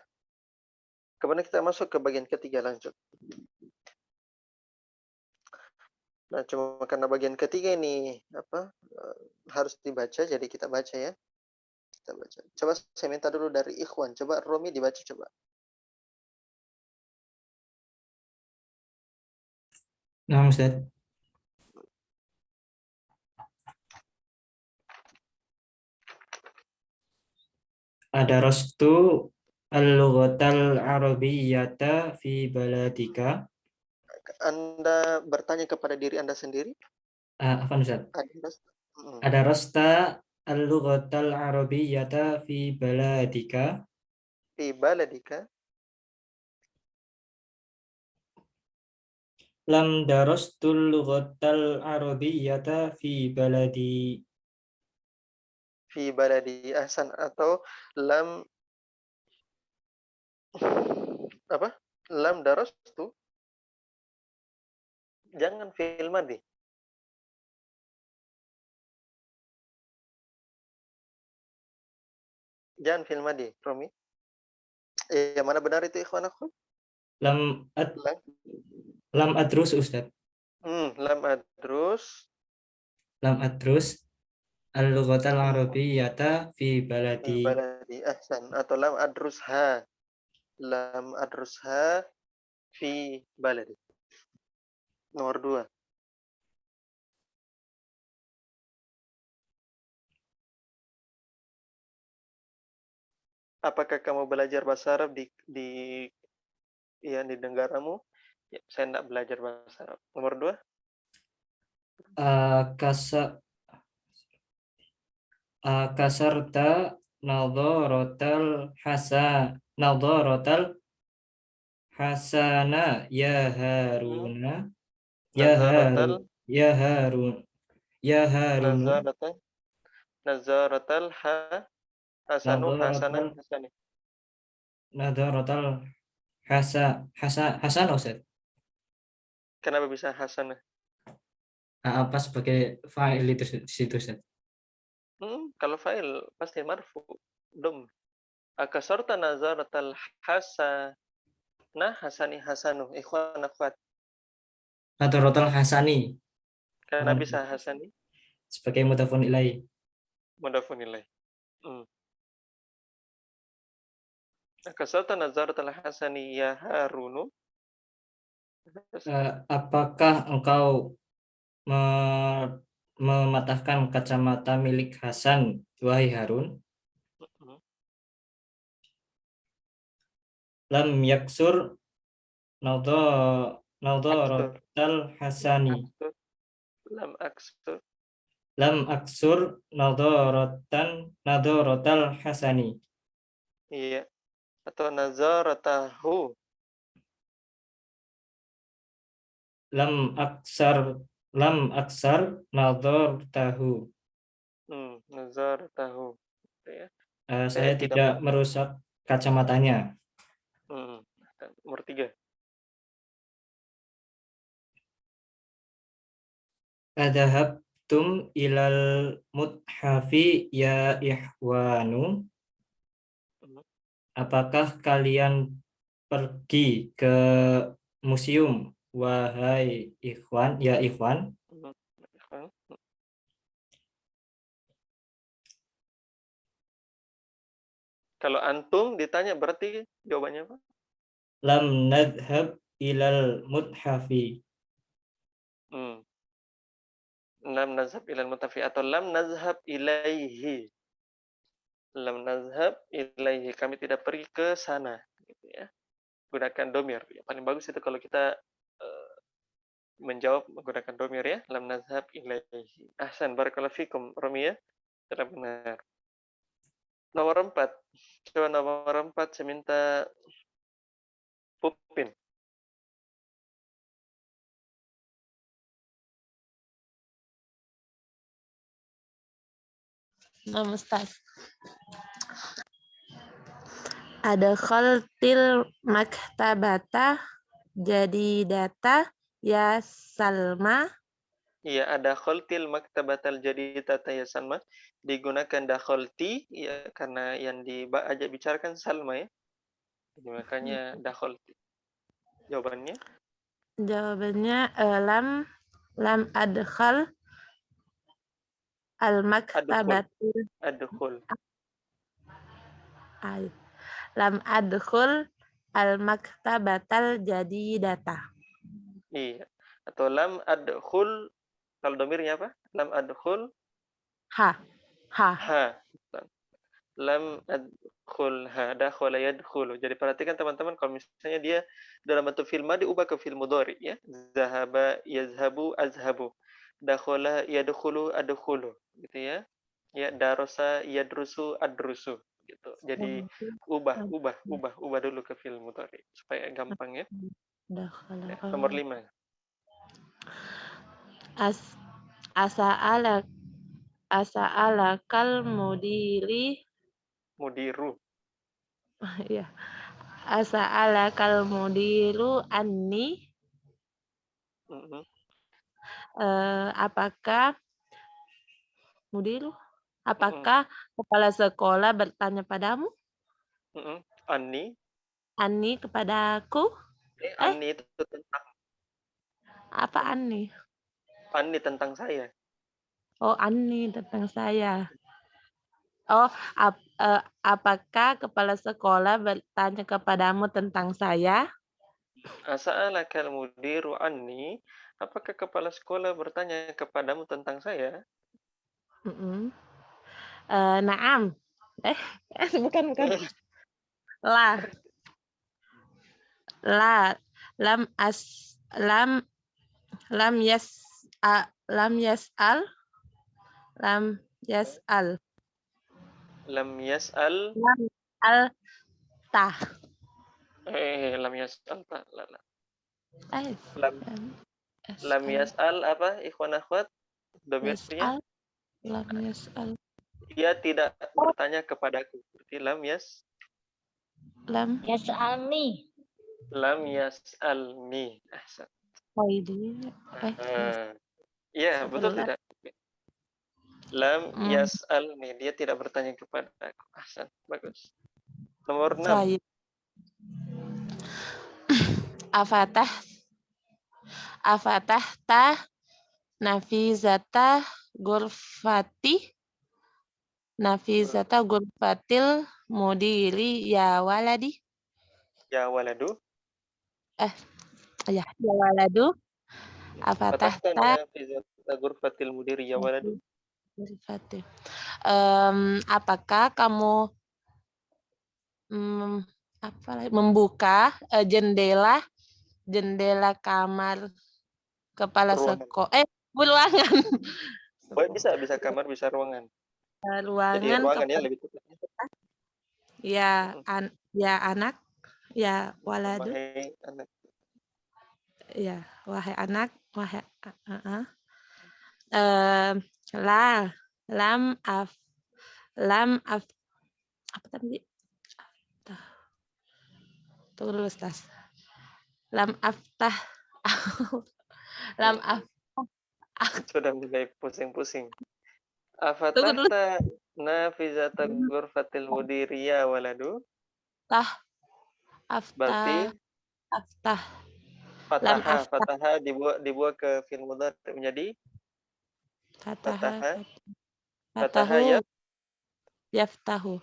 Speaker 1: Kemudian kita masuk ke bagian ketiga, lanjut. Nah, cuma karena bagian ketiga ini harus dibaca, jadi kita baca ya. Kita baca. Coba saya minta dulu dari Ikhwan. Coba Romi dibaca coba.
Speaker 5: Nah, Ustaz. Ada rastu al-lughatal arabiyyata fi baladika.
Speaker 1: Anda bertanya kepada diri Anda sendiri?
Speaker 5: Apa Ustaz?
Speaker 1: Ada
Speaker 5: Ada rasta al-lughatal arabiyyata fi baladika.
Speaker 1: Fi baladika.
Speaker 5: Lam darastul lughatal arabiyyata fi baladi.
Speaker 1: Fi baladi. Ahsan. Atau lam apa? Lam darastu. Jangan fi'il madhi. Jangan fi'il madhi, Romi. Yang mana benar itu ikhwan aku?
Speaker 5: Lam adrus Ustaz.
Speaker 1: Lam adrus.
Speaker 5: Lam adrus al-lughatal arabiyyata fi
Speaker 1: Fi
Speaker 5: baladi.
Speaker 1: baladi. Ahsan. Atau lam adrusha. Lam adrusha fi baladi. Nomor 2. Apakah kamu belajar bahasa Arab di negaramu? Ya, saya tidak belajar bahasa Arab. Nomor 2.
Speaker 5: Kasarta nadharatal hasana ya Haruna. Ya Harun.
Speaker 1: Nazaratal hasani.
Speaker 5: Nadharatal hasan Ustaz.
Speaker 1: Kenapa bisa hasanah?
Speaker 5: Apa sebagai fa'il itu situ Ustaz?
Speaker 1: Kalau fa'il pasti marfu. Dom. Akasarta nazaratal hasanu. Ikhwan akhwat.
Speaker 5: Nadharatal hasani.
Speaker 1: Kenapa bisa hasani?
Speaker 5: Sebagai mudhafun ilaih.
Speaker 1: Mudhafun ilaih. Akasalta nazaratal hasani ya Harunu.
Speaker 5: Apakah engkau mematahkan kacamata milik Hasan, wahai Harun? Lam yaksur nadharatal Hasani.
Speaker 1: Lam aksur.
Speaker 5: Lam aksur nadharatal Hasani.
Speaker 1: Iya. Atau nazaratahu.
Speaker 5: Lam aksar nadhartahu.
Speaker 1: Nazaratahu. Ya.
Speaker 5: Saya tidak merusak kacamatanya.
Speaker 1: Nomor 3.
Speaker 5: Adhabtum ilal muthafi ya ihwanu. Apakah kalian pergi ke museum, wahai ikhwan, ya ikhwan?
Speaker 1: Kalau antum ditanya berarti jawabannya apa?
Speaker 5: Lam nadhhab ilal muthafi.
Speaker 1: Lam nazhab ilal mutafi atau lam nazhab ilaihi. Lam nazhab ilaihi. Kami tidak pergi ke sana. Gitu ya. Gunakan domir. Yang paling bagus itu kalau kita menjawab menggunakan domir ya. Lam nazhab ilaihi. Ahsan. Barakallahu fikum. Romi ya. Tidak benar. Nomor 4. Coba nomor 4 saya minta Pupin.
Speaker 6: Nah, Ustaz. Ada khaltil maktabata jadi data ya Salma.
Speaker 1: Iya, ada khaltil maktabatal jadi tata ya Salma. Digunakan dakhalti ya karena yang diajak bicarakan Salma ya. Jadi makanya dakhalti. Jawabannya?
Speaker 6: Jawabannya lam adkhal al maktabatil.
Speaker 1: Adkhul.
Speaker 6: Lam adkhul al maktabatal jadi data.
Speaker 1: Iya. Atau lam adkhul, kalau domirnya apa? Lam adkhul
Speaker 6: Ha.
Speaker 1: Lam adkhul ha. Dakhala yadkhulu. Jadi perhatikan teman-teman kalau misalnya dia dalam bentuk fi'il madi diubah ke fi'il mudhari ya. Zahaba yazhabu azhabu. Dakhala yadkhulu adkhulu gitu ya. Ya, darasa yadrusu adrusu gitu. Jadi ubah dulu ke fi'il mudhari supaya gampang ya. Nomor 5.
Speaker 6: Asa'alakal
Speaker 1: Mudiru.
Speaker 6: Ya. Asa'alakal mudiru anni. Apakah kepala sekolah bertanya padamu? Anni kepadaku?
Speaker 1: Anni itu tentang.
Speaker 6: Apa Anni?
Speaker 1: Anni tentang saya.
Speaker 6: Oh, Anni tentang saya. Oh, apakah kepala sekolah bertanya kepadamu tentang saya?
Speaker 1: Asa'alakal mudiru anni. Apakah kepala sekolah bertanya kepadamu tentang saya?
Speaker 6: Naam. Bukan. La. Lam yas'al. Lam yas'al tah.
Speaker 1: Lam yas'al ta. La.
Speaker 6: Eh,
Speaker 1: Lam yas'al apa? Ikhwan akhwat? Domirnya?
Speaker 6: Lam yas'al.
Speaker 1: Dia tidak bertanya kepadaku. Berarti lam
Speaker 6: yas'alni.
Speaker 1: Lam yas'alni. Ahsan.
Speaker 6: Oh, ini.
Speaker 1: Iya, betul tidak? Lam yas'alni. Dia tidak bertanya kepadaku. Ahsan. Bagus. Nomor 6.
Speaker 6: Afatahta nafizata gurfati. Nafizata ghurfatil mudiri ya waladi.
Speaker 1: Ya waladu.
Speaker 6: Ya waladu.
Speaker 1: Fatahta
Speaker 6: Afatahta
Speaker 1: nafizata ghurfatil mudiri ya waladu.
Speaker 6: ghurfatil. Apakah kamu membuka jendela kamar kepala
Speaker 1: Ruangan.
Speaker 6: ruangan.
Speaker 1: Bisa kamar, bisa ruangan. Jadi
Speaker 6: Ruangan
Speaker 1: ruangan ya
Speaker 6: kepada
Speaker 1: lebih tepatnya.
Speaker 6: ya anak, ya waladu,
Speaker 1: Wahai anak.
Speaker 6: ya wahai anak, wahai lam af apa tadi? Tunggu dulu, Tas. Lam aftah. Lam af.
Speaker 1: Sudah mulai pusing-pusing.
Speaker 6: Tunggu dulu.
Speaker 1: Afatahta nafizata ghurfatil mudiri ya waladu. Berarti
Speaker 6: Aftah.
Speaker 1: fataha dibuat ke fi'il mudhari menjadi fataha ya.
Speaker 6: Yaftahu.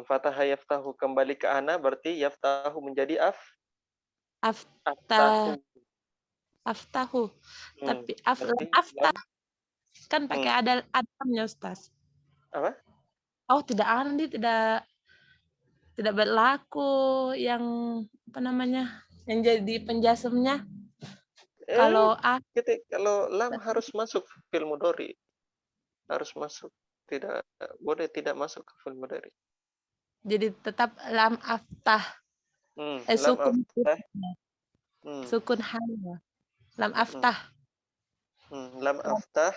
Speaker 1: Fataha yaftahu kembali ke ana berarti yaftahu menjadi
Speaker 6: Aftahu.
Speaker 1: aftahu.
Speaker 6: Tapi
Speaker 1: Berarti
Speaker 6: aftah kan pakai adamnya, Ustaz.
Speaker 1: apa?
Speaker 6: Oh, tidak berlaku yang apa namanya? Yang jadi penjasemnya. Kalau
Speaker 1: Kalau lam harus masuk fi'il mudhari. Harus masuk. Tidak boleh tidak masuk ke fi'il mudhari.
Speaker 6: jadi tetap lam aftah.
Speaker 1: Lam
Speaker 6: Sukun
Speaker 1: aftah.
Speaker 6: Sukun hal. Lam aftah.
Speaker 1: Lam aftah.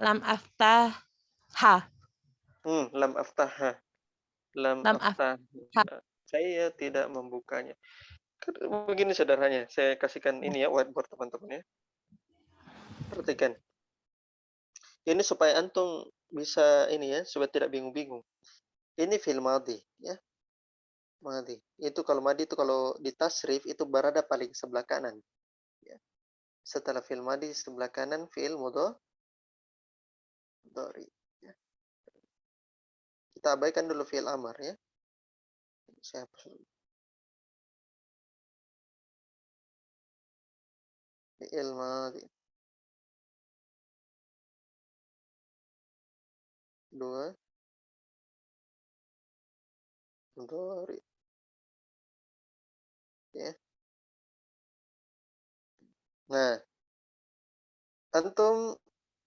Speaker 6: Lam aftah ha.
Speaker 1: Lam aftah ha. Lam aftah. Saya tidak membukanya. Begini sederhananya, saya kasihkan ini ya whiteboard teman-teman ya. Perhatikan. Ini supaya antum bisa ini ya, supaya tidak bingung-bingung. Ini fi'il madhi ya. Madhi. Itu kalau madhi itu kalau di tasrif itu berada paling sebelah kanan. Ya. Setelah fi'il madhi sebelah kanan fi'il mudhari. Ya. Kita abaikan dulu fi'il amar ya. Saya hapus dulu. Fi'il madhi. 2 mudhari. Ya. Nah, antum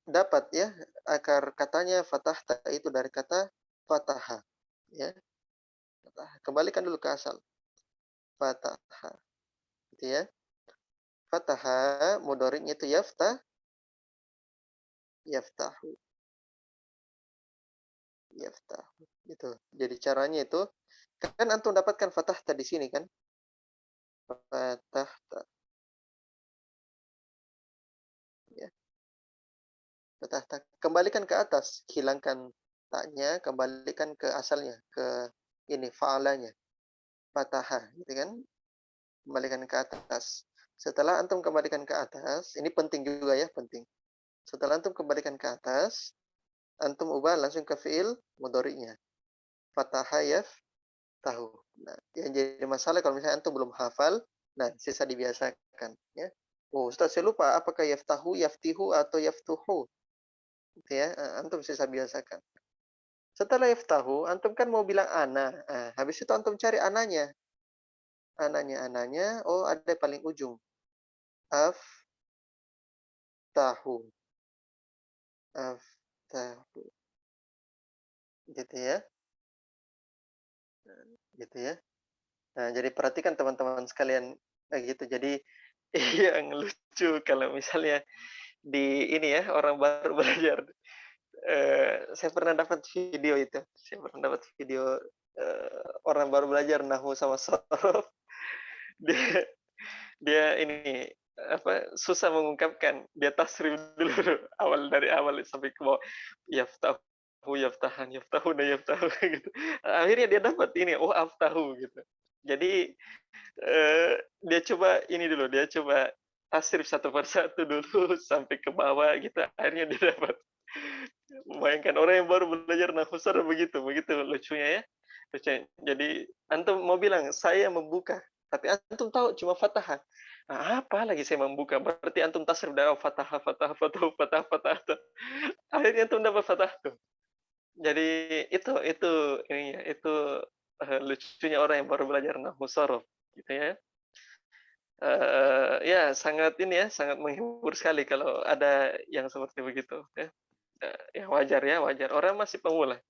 Speaker 1: dapat ya akar katanya fatahta itu dari kata fataha ya. Fataha. Kembalikan dulu ke asal. Fataha. Gitu ya. Fataha mudhari'nya itu yaftahu. Yaftahu. Gitu. Jadi caranya itu kan antum dapatkan fatahta di sini kan? Fatahta. Ya. Fatahta. Kembalikan ke atas, hilangkan taknya, kembalikan ke asalnya, ke ini fa'alanya. Fataha, gitu kan? Kembalikan ke atas. Setelah antum kembalikan ke atas, ini penting juga ya, penting. Setelah antum kembalikan ke atas, antum ubah langsung ke fi'il mudhari'nya. Fataha yaftahu. Nah, yang jadi masalah kalau misalnya antum belum hafal, nah sisa dibiasakan ya. Oh, Ustaz saya lupa apakah yaftahu, yaftihu atau yaftuhu. Gitu ya, antum sisa biasakan. Setelah yaftahu, antum kan mau bilang ana. Nah, habis itu antum cari ananya. Ananya, oh ada paling ujung. Aftahu. Gitu ya. Gitu ya. Nah, jadi perhatikan teman-teman sekalian gitu. Jadi yang lucu kalau misalnya di ini ya orang baru belajar. Saya pernah dapat video itu. Saya pernah dapat video orang baru belajar nahwu sama shorof. Dia ini susah mengungkapkan. Dia tasrif dulu dari awal sampai ke bawah. Yaftahu, yaftahan, yaftahuna, yaftahu gitu. Akhirnya dia dapat ini, oh aftahu gitu. Jadi dia coba ini dulu, dia coba tasrif satu persatu dulu sampai ke bawah gitu. Akhirnya dia dapat. Bayangkan orang yang baru belajar nahwu sarf begitu lucunya ya. Lucunya. Jadi antum mau bilang saya membuka, tapi antum tahu cuma fathah. Nah, apa lagi saya membuka? Berarti antum tasrif dari fathah, fathah, fathah, fathah, fathah. Akhirnya antum dapat fathah tuh. Jadi itu ininya, itu lucunya orang yang baru belajar nahwu sarf gitu ya. Ya sangat ini ya, sangat menghibur sekali kalau ada yang seperti begitu ya. Ya wajar ya, wajar. Orang masih pemula.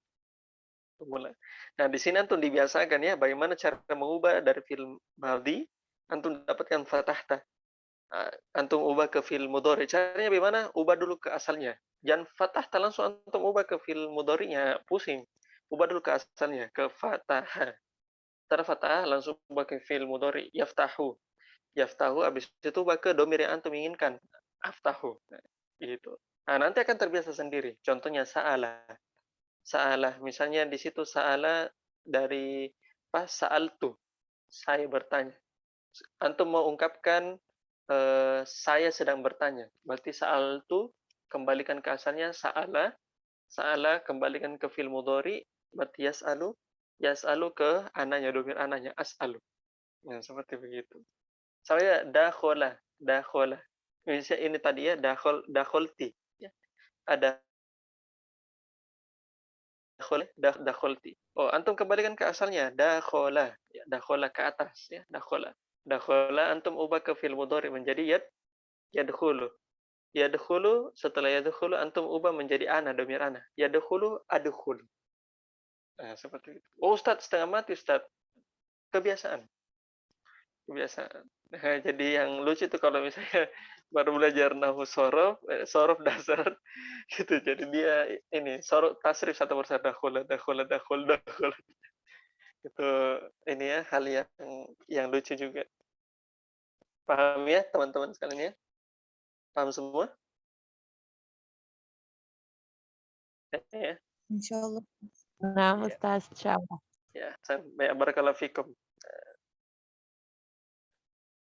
Speaker 1: Nah, di sini antum dibiasakan ya bagaimana cara mengubah dari fi'il madhi antum dapatkan fathah. Antum ubah ke fi'il mudhari. Caranya bagaimana? Ubah dulu ke asalnya. Jangan fathah langsung antum ubah ke fi'il mudhari'nya, pusing. Ubah dulu ke asalnya, ke fathah. Setelah fathah langsung ubah ke fi'il mudhari, yaftahu. Yaftahu habis itu ubah ke domir yang antum inginkan. Aftahu. Nah, gitu. Nah, nanti akan terbiasa sendiri. Contohnya sa'ala. Sa'alah, misalnya di situ sa'ala dari pas sa'altu, saya bertanya. Antum mau ungkapkan saya sedang bertanya. Berarti sa'altu kembalikan ke asalnya sa'ala, sa'ala kembalikan ke fi'il mudhari, berarti yas'alu, yas'alu ke ananya, domir ananya as'alu. Nah, seperti begitu. Saya dakhola, dakhola. Misalnya ini tadi ya dakholti. Ya. Ada dakholti. Oh, antum kembalikan ke asalnya dakhola, ya, dakhola ke atas ya, dakhola. Dakhola antum ubah ke fi'il mudhari menjadi yadkhulu. Yadkhulu setelah yadkhulu antum ubah menjadi ana, domir ana. Yadkhulu adkhulu. Nah, seperti itu. Oh, Ustaz, setengah mati, Ustaz. Kebiasaan. Kebiasaan. Nah, jadi yang lucu itu kalau misalnya baru belajar nahwu sorof, sorof dasar gitu. Jadi dia ini sorof tasrif satu persatu dakhola, dakhola, dakhola, dakhola. Itu ini ya hal yang lucu juga. Paham ya teman-teman sekalian ya? Paham semua? Ya.
Speaker 4: Insyaallah.
Speaker 6: Nah,
Speaker 1: Ya.
Speaker 6: Ustaz, insyaallah.
Speaker 1: Ya, sampai barakallahu fikum.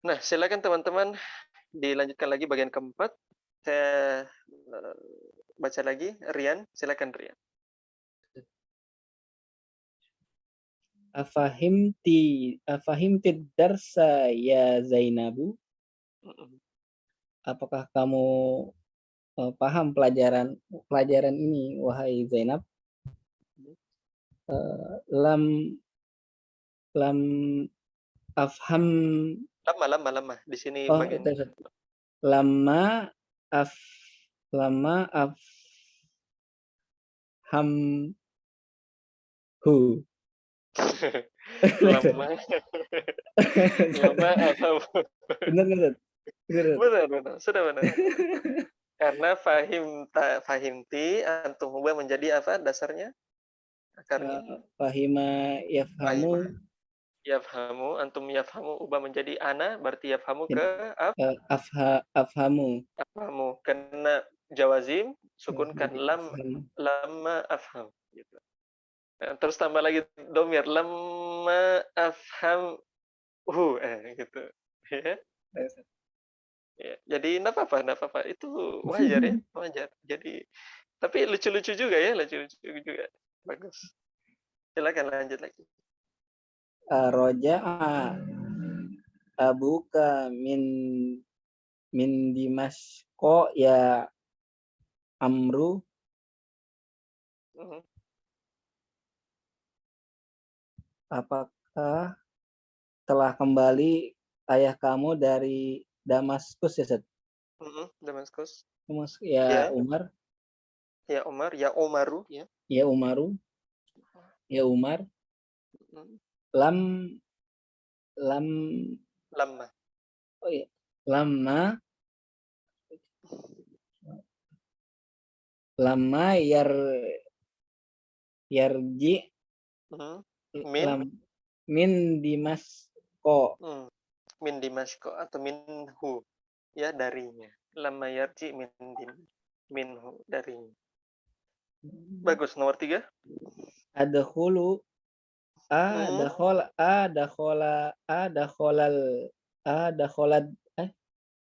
Speaker 1: Nah, silakan teman-teman dilanjutkan lagi bagian keempat. Saya baca lagi. Rian, silakan Rian.
Speaker 7: Afahimti darsa ya Zainabu? Apakah kamu paham pelajaran ini wahai Zainab? Lam afham.
Speaker 1: Lama. Di sini
Speaker 7: Oh,
Speaker 1: bagian
Speaker 7: lama afhamhu.
Speaker 1: lama apa?
Speaker 7: Benar.
Speaker 1: Benar. Sudah benar. Karena fahimti antum ubah menjadi apa dasarnya? Akarnya
Speaker 7: Fahima yafhamu.
Speaker 1: Yafhamu, antum yafhamu ubah menjadi ana, berarti yafhamu ke
Speaker 7: Afhamu.
Speaker 1: afhamu. Karena jawazim sukunkan lama afham gitu. Nah, terus tambah lagi domir lama afham gitu. Ya. Ya. Jadi enggak apa-apa. Itu wajar ya, wajar. Jadi tapi lucu-lucu juga ya, lucu-lucu juga. Bagus. Silakan lanjut lagi.
Speaker 7: Roja'a abuka min Dimasko ya Amru. Apakah telah kembali ayah kamu dari Damaskus ya, Ustaz?
Speaker 1: Damaskus.
Speaker 7: Ya, Umar.
Speaker 1: Ya Umar, ya Umaru ya.
Speaker 7: Ya Umaru. Ya Umar. Lama. Oh ya. Lama yarji min Dimasko.
Speaker 1: Min Dimasko atau minhu ya darinya. Lama yarji minhu darinya. Bagus. Nomor 3.
Speaker 7: Adkhulu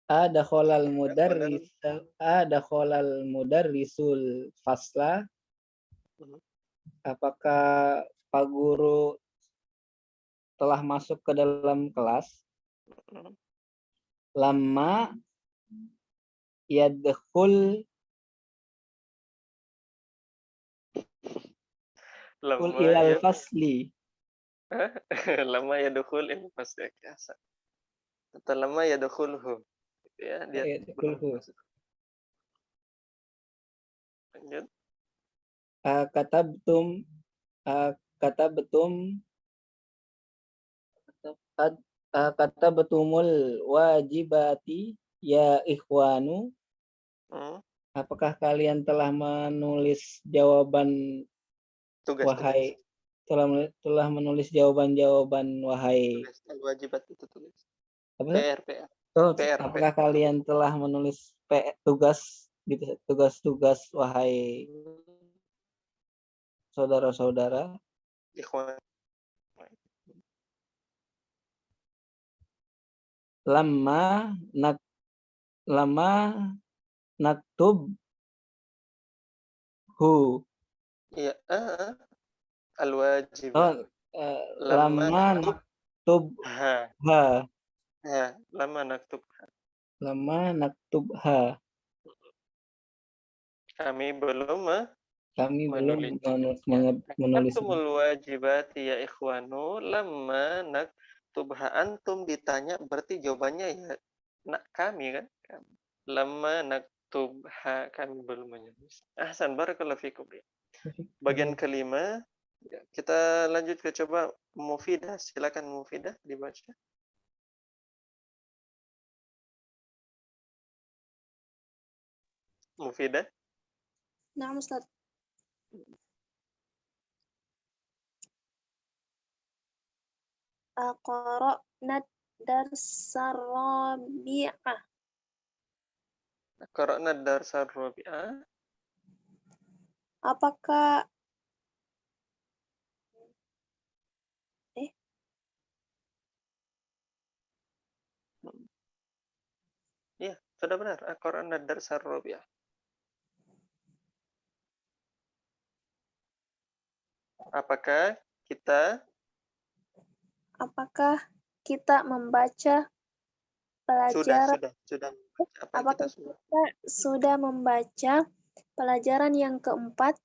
Speaker 7: Adakhalal
Speaker 1: Adakhalal
Speaker 7: mudarrisul fasla.
Speaker 1: Mhm.
Speaker 7: Apakah Pak Guru telah masuk ke dalam kelas?
Speaker 1: Mhm.
Speaker 7: Lama yadkhul
Speaker 1: Lama
Speaker 7: ilal
Speaker 1: ya
Speaker 7: fasli.
Speaker 1: lama yadkhul ini pasti biasa. Atau lama yadkhulhu. Ya, dia belum
Speaker 7: Yadkhulhu.
Speaker 1: masuk. Lanjut.
Speaker 7: Katabtum katabtumul wajibati ya ikhwanu.
Speaker 1: Hmm.
Speaker 7: Apakah kalian telah menulis jawaban
Speaker 1: Tugas.
Speaker 7: telah menulis jawaban wahai
Speaker 1: Tugas. Wajibat itu tugas.
Speaker 7: apa?
Speaker 1: PR.
Speaker 7: Apakah kalian telah menulis tugas gitu, tugas wahai saudara-saudara?
Speaker 1: Ikhwan.
Speaker 7: Lama naktub hu.
Speaker 1: Iya. Al-wajib.
Speaker 7: Lama naktub
Speaker 1: Ha.
Speaker 7: ha.
Speaker 1: Ya, lama naktub.
Speaker 7: Lama naktub ha.
Speaker 1: Kami belum
Speaker 7: Menulis.
Speaker 1: Antumul wajibati ya ikhwanu lama naktubha. Antum ditanya berarti jawabannya ya kami kan. Lama naktubha, kami belum menulis. Ahsan, barakallahu fikum. Bagian kelima, kita lanjut ke coba Mufidah. Silakan Mufidah dibaca. Mufidah.
Speaker 2: Nah, Ustaz. Qara'na darsar rabi'ah.
Speaker 1: Qara'na darsar rabi'ah.
Speaker 2: Apakah
Speaker 1: Ya, sudah benar. Qara'na darsar rabi'ah. Apakah kita membaca pelajaran? Sudah.
Speaker 2: Apakah kita sudah membaca pelajaran yang keempat?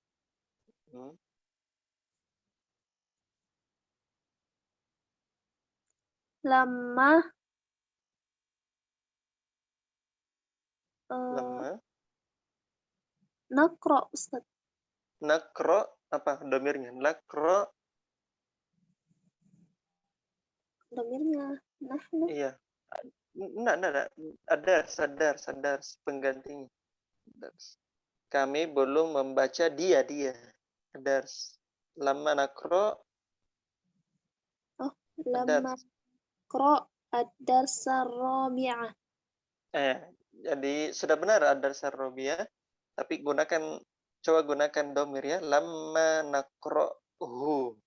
Speaker 2: Lama nakro, Ustaz.
Speaker 1: Nakro apa domirnya? Nakro.
Speaker 2: Domirnya nahnu.
Speaker 1: Iya. Enggak. Ada sadar penggantinya. Kami belum membaca dia. Dars. Lama nakro.
Speaker 2: Lama nakro ad-darsar rabi'ah.
Speaker 1: Jadi sudah benar ad-darsar rabi'ah, tapi coba gunakan domir ya. Lama nakrohu.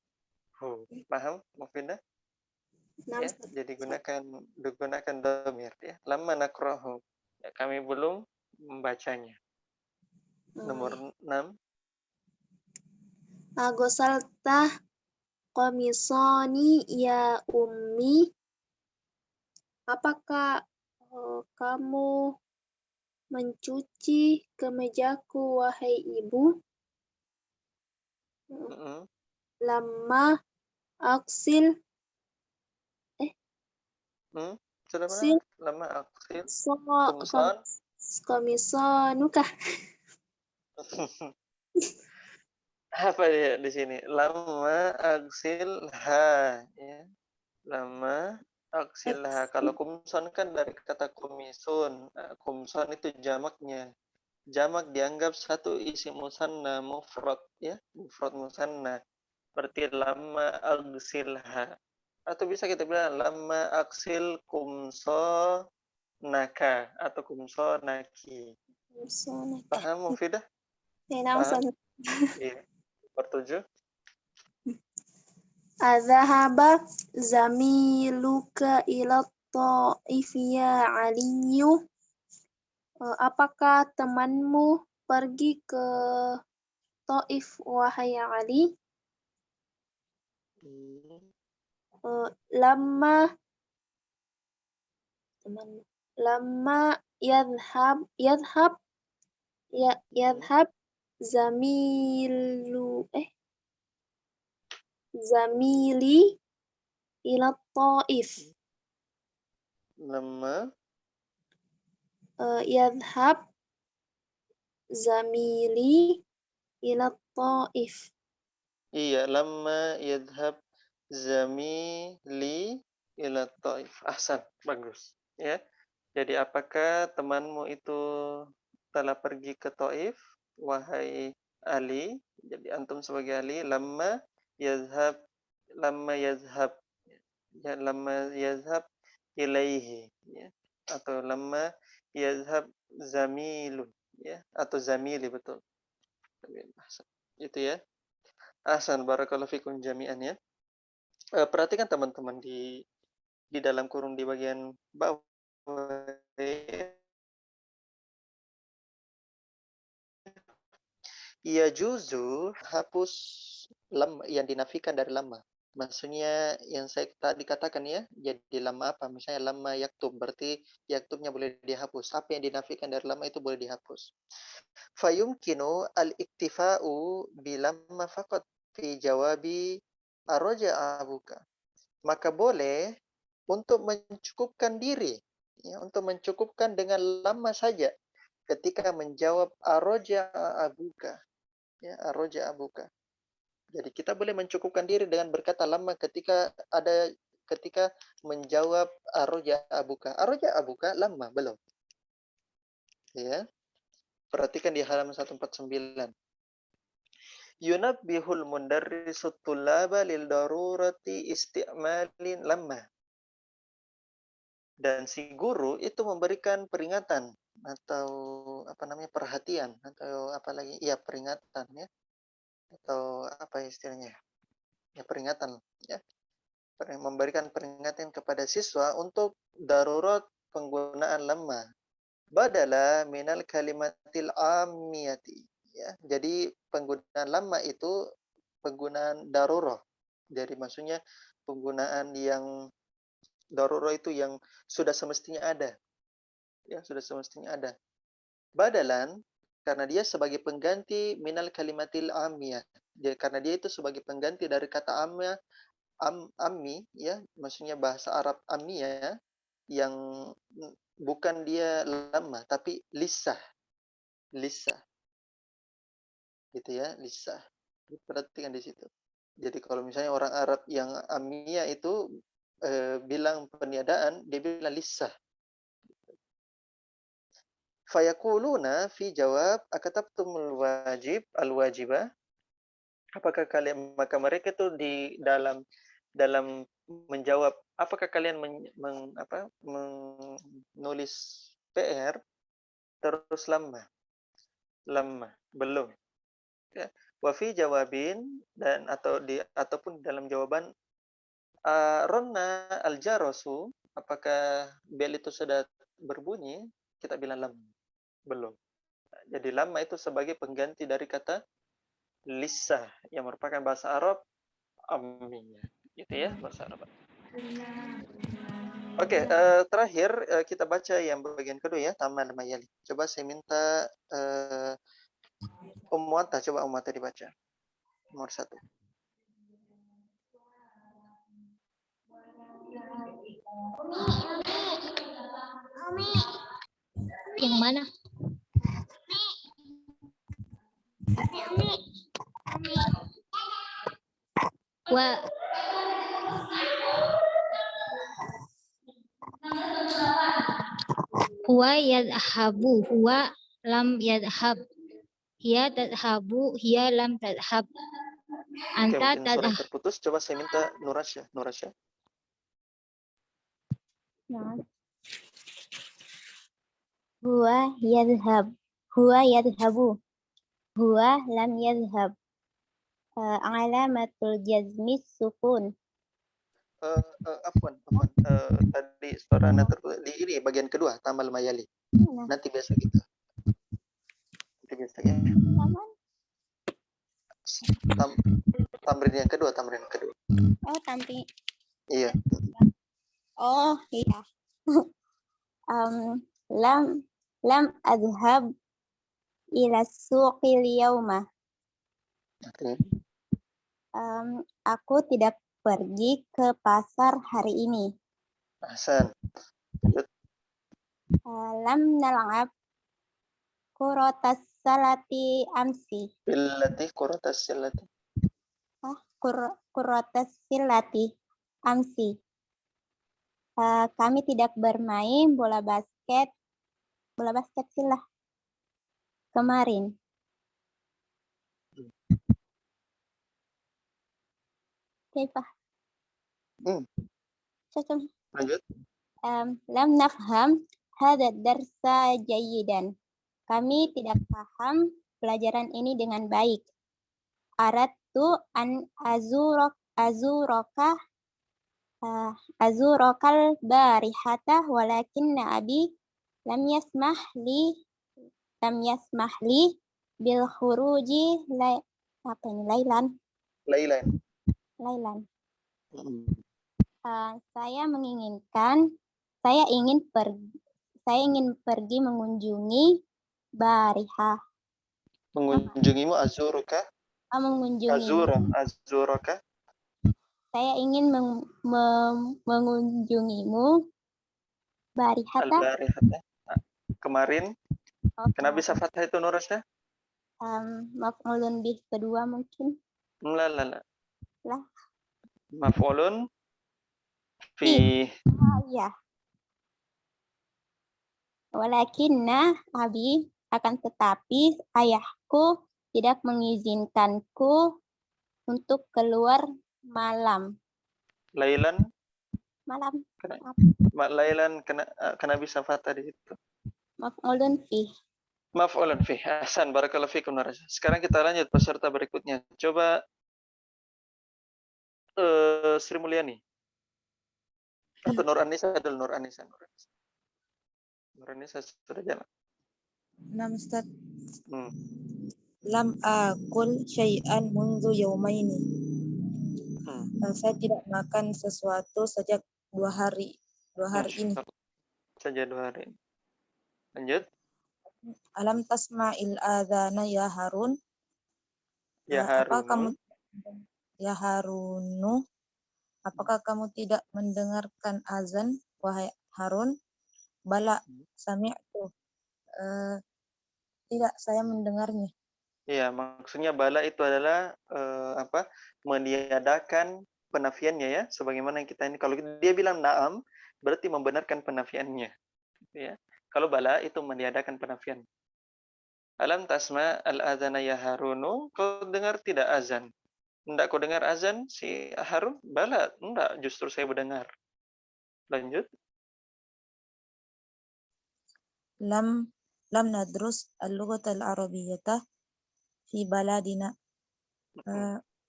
Speaker 1: Paham, Mufidah? Ya, jadi gunakan domir ya. Lama nakrohu. Ya, kami belum membacanya. Nomor 6.
Speaker 2: Agosaltah komisoni ya ummi. Apakah kamu mencuci kemejaku wahai ibu? Lama aksil
Speaker 1: sudah benar. Lama aksil kumson.
Speaker 2: Komisonukah?
Speaker 1: Apa dia di sini? Lama aksilha ya. Lama aksilha. Kalau kumson kan dari kata komisun. Kumson itu jamaknya. Jamak dianggap satu isim musanna mufrad ya. Mufrad musanna. Berarti lama aksilha. Atau bisa kita bilang lama aksil kumso naka atau kumso naki. Paham Mufidah?
Speaker 2: Paham.
Speaker 1: Iya. Nomor 7.
Speaker 2: Azhaba zamiluka ila
Speaker 8: ta'if ya Aliyu. Apakah temanmu pergi ke Taif wahai Ali? Lama yadhhab zamili ila Taif.
Speaker 1: Lama
Speaker 8: Yadhhab zamili ila Taif.
Speaker 1: iya, lama yadhhab zamili ila Taif. Ahsan, bagus. Ya. Jadi apakah temanmu itu telah pergi ke Taif, wahai Ali? Jadi antum sebagai Ali, lama yazhab ya, lama yazhab ilaihi, ya. Atau lama yazhab zamilun, ya, atau zamili, betul. Itu ya. Ahsan, barakallahu fikum jami'an ya. Perhatikan teman-teman di dalam kurung di bagian bawah. Ya juzu hapus lam yang dinafikan dari lama. Maksudnya yang saya tadi katakan ya, jadi lama apa? Misalnya lama yaktub, berarti yaktubnya boleh dihapus. Apa yang dinafikan dari lama itu boleh dihapus. Fayumkinu al-iktifa'u bilamma faqat fi jawabi arroja abuka. Maka boleh untuk mencukupkan diri, ya, untuk mencukupkan dengan lama saja ketika menjawab arroja abuka. Ya, arroja abuka. Jadi kita boleh mencukupkan diri dengan berkata lama ketika menjawab arroja abuka. Arroja abuka lama belum. Ya. Perhatikan di halaman 149. Yunabbihul mundarrisu tullaba lil darurati isti'malin lama. Dan si guru itu memberikan peringatan atau perhatian atau apalagi peringatan ya. Atau apa istilahnya? Ya peringatan ya. Memberikan peringatan kepada siswa untuk darurat penggunaan lama. Badala minal kalimatil amiyati. Ya, jadi penggunaan lama itu penggunaan darurah. Jadi maksudnya penggunaan yang darurah itu yang sudah semestinya ada. Ya, sudah semestinya ada. Badalan karena dia sebagai pengganti minal kalimatil amiyah. Jadi karena dia itu sebagai pengganti dari kata amiyah, ammi ya, maksudnya bahasa Arab amiyah yang bukan dia lama tapi lisah. Gitu ya, lisah. Perhatikan di situ. Jadi kalau misalnya orang Arab yang amiyah itu bilang peniadaan, dia bilang lisah. Fayaquluna fi jawab akatabtumul wajib al-wajibah. Apakah kalian, maka mereka itu di dalam menjawab, apakah kalian menulis PR terus lama belum ya. Wa fi jawabin dan ataupun dalam jawaban ronna al-jarasu, apakah bel itu sudah berbunyi, kita bilang lam belum. Jadi lama itu sebagai pengganti dari kata lisah yang merupakan bahasa Arab amiyah. Gitu ya, bahasa Arab. Oke, terakhir kita baca yang bagian kedua ya, Taman Mayali. Coba saya minta Ummuata, coba Ummuata dibaca. Nomor 1.
Speaker 9: Yang mana? Huwa yadhabu, huwa lam yadhab. Hiya tadhabu, hiya lam tadhab. Anta
Speaker 1: tadhab. Terputus, coba saya minta Nurasya.
Speaker 2: Huwa yadhhab, huwa yadhhabu, huwa lam yadhhab. Alamatul jazmi sukun.
Speaker 1: Afwan. Tadi sorry. Ana tertulis di ini bagian kedua tamal mayali.
Speaker 2: Nah,
Speaker 1: Nanti besok gitu. Nanti besok ya.
Speaker 2: Taman.
Speaker 1: Tamrin yang kedua, tamrin yang kedua.
Speaker 2: Oh, tampi.
Speaker 1: Iya.
Speaker 2: Oh, iya. Lam adhab ila suqil yauma.
Speaker 1: Oke.
Speaker 2: Aku tidak pergi ke pasar hari ini.
Speaker 1: Hasan.
Speaker 2: Lam nal'ab kurotas salati amsi.
Speaker 1: Billati quratas silati.
Speaker 2: Kurotas silati amsi. Kami tidak bermain bola basket silah kemarin. Kaifa? Cocok.
Speaker 1: Lanjut.
Speaker 2: Lam nafham hadha darsa jayidan. Kami tidak paham pelajaran ini dengan baik. Aradtu an azurokal barihata walakinna abi lam yasmah li bil khuruji lailan. Saya ingin pergi mengunjungi Barihah.
Speaker 1: Mengunjungimu azuruka. Azuruka.
Speaker 2: Saya ingin mengunjungimu Barihata.
Speaker 1: Al-barihata. Kemarin. Kenapa bisa fathah itu Nurasya?
Speaker 2: Maf'ulun bih kedua mungkin.
Speaker 1: La.
Speaker 2: Lah.
Speaker 1: Maf'ulun fi.
Speaker 2: Iya. Walakinna abi, akan tetapi ayahku tidak mengizinkanku untuk keluar malam.
Speaker 1: Lailan.
Speaker 2: Malam.
Speaker 1: Lailan kena bisa fathah di situ.
Speaker 2: Maf'ulun fi.
Speaker 1: Maf'ulun fi. Hasan, barakallahu fikum Nurasya. Sekarang kita lanjut peserta berikutnya. Coba Sri Mulyani. Atau Nur Anissa adalah Nur Anissa. Nur Anissa sudah jalan.
Speaker 4: Nam Ustaz. Lam akul syai'an mundu yaumaini. Saya tidak makan sesuatu sejak 2 hari ini.
Speaker 1: Saja 2 hari. Lanjut.
Speaker 4: Alam tasma'il adzana ya Harun. Ya Harunu, apakah kamu tidak mendengarkan azan, wahai Harun? Bala, sami'tu. Tidak, saya mendengarnya.
Speaker 1: Iya, maksudnya bala itu adalah meniadakan penafiannya ya, sebagaimana kita ini kalau dia bilang na'am berarti membenarkan penafiannya. Ya. Kalau bala itu meniadakan penafian. Alam tasma al-adzana ya Harunu, kau dengar tidak azan? Enggak kau dengar azan si Harun? Bala, enggak, justru saya mendengar. Lanjut.
Speaker 4: Lam nadrus al-lughata al-arabiyyah fi baladina.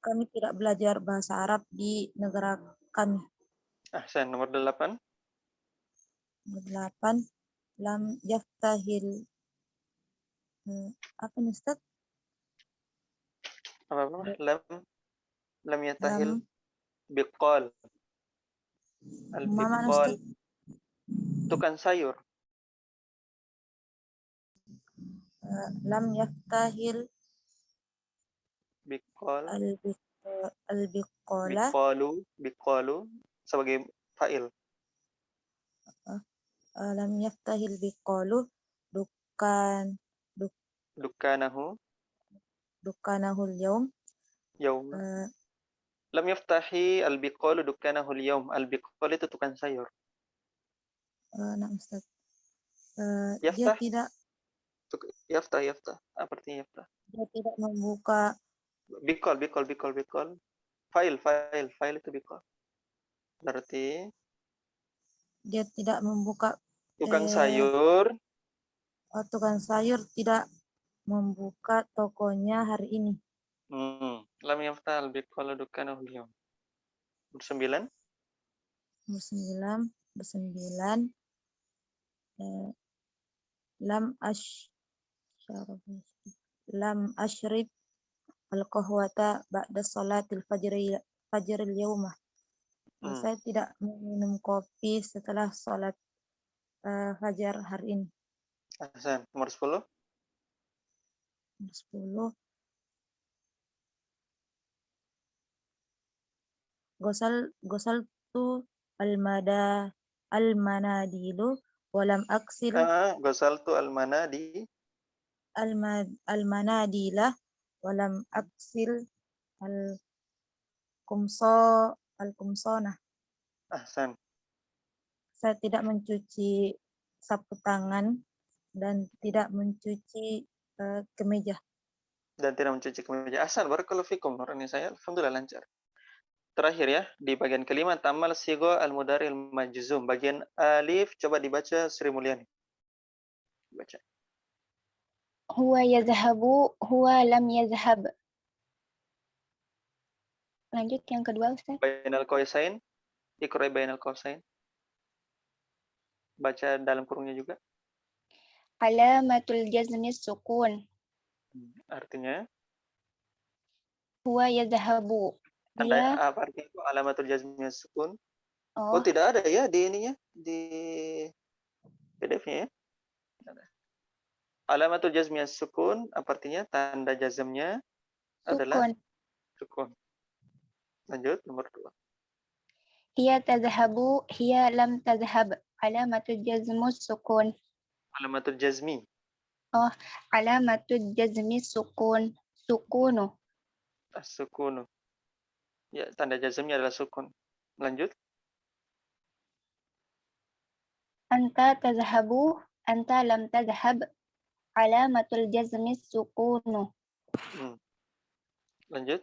Speaker 4: Kami tidak belajar bahasa Arab di negara kami.
Speaker 1: Ahsan, nomor 8.
Speaker 4: Nomor 8. Lam yaftahil apa nih Ustaz?
Speaker 1: Apa? Lam yatahil biqal. Al-biqal. Tukang sayur.
Speaker 4: Lam yaftahil
Speaker 1: biqal.
Speaker 4: Al-biqala.
Speaker 1: Biqalu sebagai fa'il.
Speaker 4: Lam yaftahil biqalu dukanahu al-yawm.
Speaker 1: Lam yaftahi al-biqalu dukanahu al-yawm. Al-biqal itu tukang sayur.
Speaker 4: Nah, Ustaz.
Speaker 1: Yaftah.
Speaker 4: Dia tidak
Speaker 1: Yaftah. Apa artinya yaftah?
Speaker 4: Dia tidak membuka.
Speaker 1: Biqal. Fa'il itu biqal. Berarti
Speaker 4: dia tidak membuka
Speaker 1: tukang sayur.
Speaker 4: Tukang sayur tidak membuka tokonya hari ini.
Speaker 1: Lam yaftah al-biqalu dukanahu al-yawm. Nomor 9.
Speaker 4: 9. Lam ashrib al-qahwata ba'da salatil fajril yaumah. Saya tidak minum kopi setelah salat fajar hari ini.
Speaker 1: Ahsan. Nomor 10.
Speaker 4: 10. Gosal tu al-manadilu walam aksil
Speaker 1: Ghasaltu al-manadi.
Speaker 4: al-manadila walam aksil al-kumsona.
Speaker 1: Ahsan.
Speaker 4: Saya tidak mencuci sapu tangan dan tidak mencuci kemeja.
Speaker 1: Dan tidak mencuci kemeja. Ahsan. Barakallahu fikum. Nurani saya. Alhamdulillah lancar. Terakhir ya, di bagian kelima, tamal sigo al-mudari al-majzum. Bagian alif, coba dibaca Sri Mulyani. Baca.
Speaker 2: Huwa yazhabu, huwa lam yazhab. Lanjut yang kedua, Ustaz.
Speaker 1: Bainal qausain. Iqra bainal qausain. Baca dalam kurungnya juga.
Speaker 2: Alamatul jazmi sukun.
Speaker 1: Artinya,
Speaker 2: Huwa yazhabu.
Speaker 1: Anda
Speaker 2: Dia,
Speaker 1: apa artinya itu alamatul jazmi sukun?
Speaker 2: oh,
Speaker 1: Tidak ada ya di ininya, di PDF-nya ya. Ada. Alamatul jazmi sukun apa artinya? Tanda jazmnya adalah
Speaker 2: sukun.
Speaker 1: sukun. Lanjut nomor 2.
Speaker 2: Hiya tazhabu, hiya lam tazhab. Alamatul jazmu sukun.
Speaker 1: Alamatul jazmi.
Speaker 2: Oh, alamatul jazmi sukun. Sukunu.
Speaker 1: As-sukunu. Ya, tanda jazmnya adalah sukun. Lanjut.
Speaker 2: Anta tazhabu, anta lam tazhab. Alamatul jazmi sukunu.
Speaker 1: Lanjut.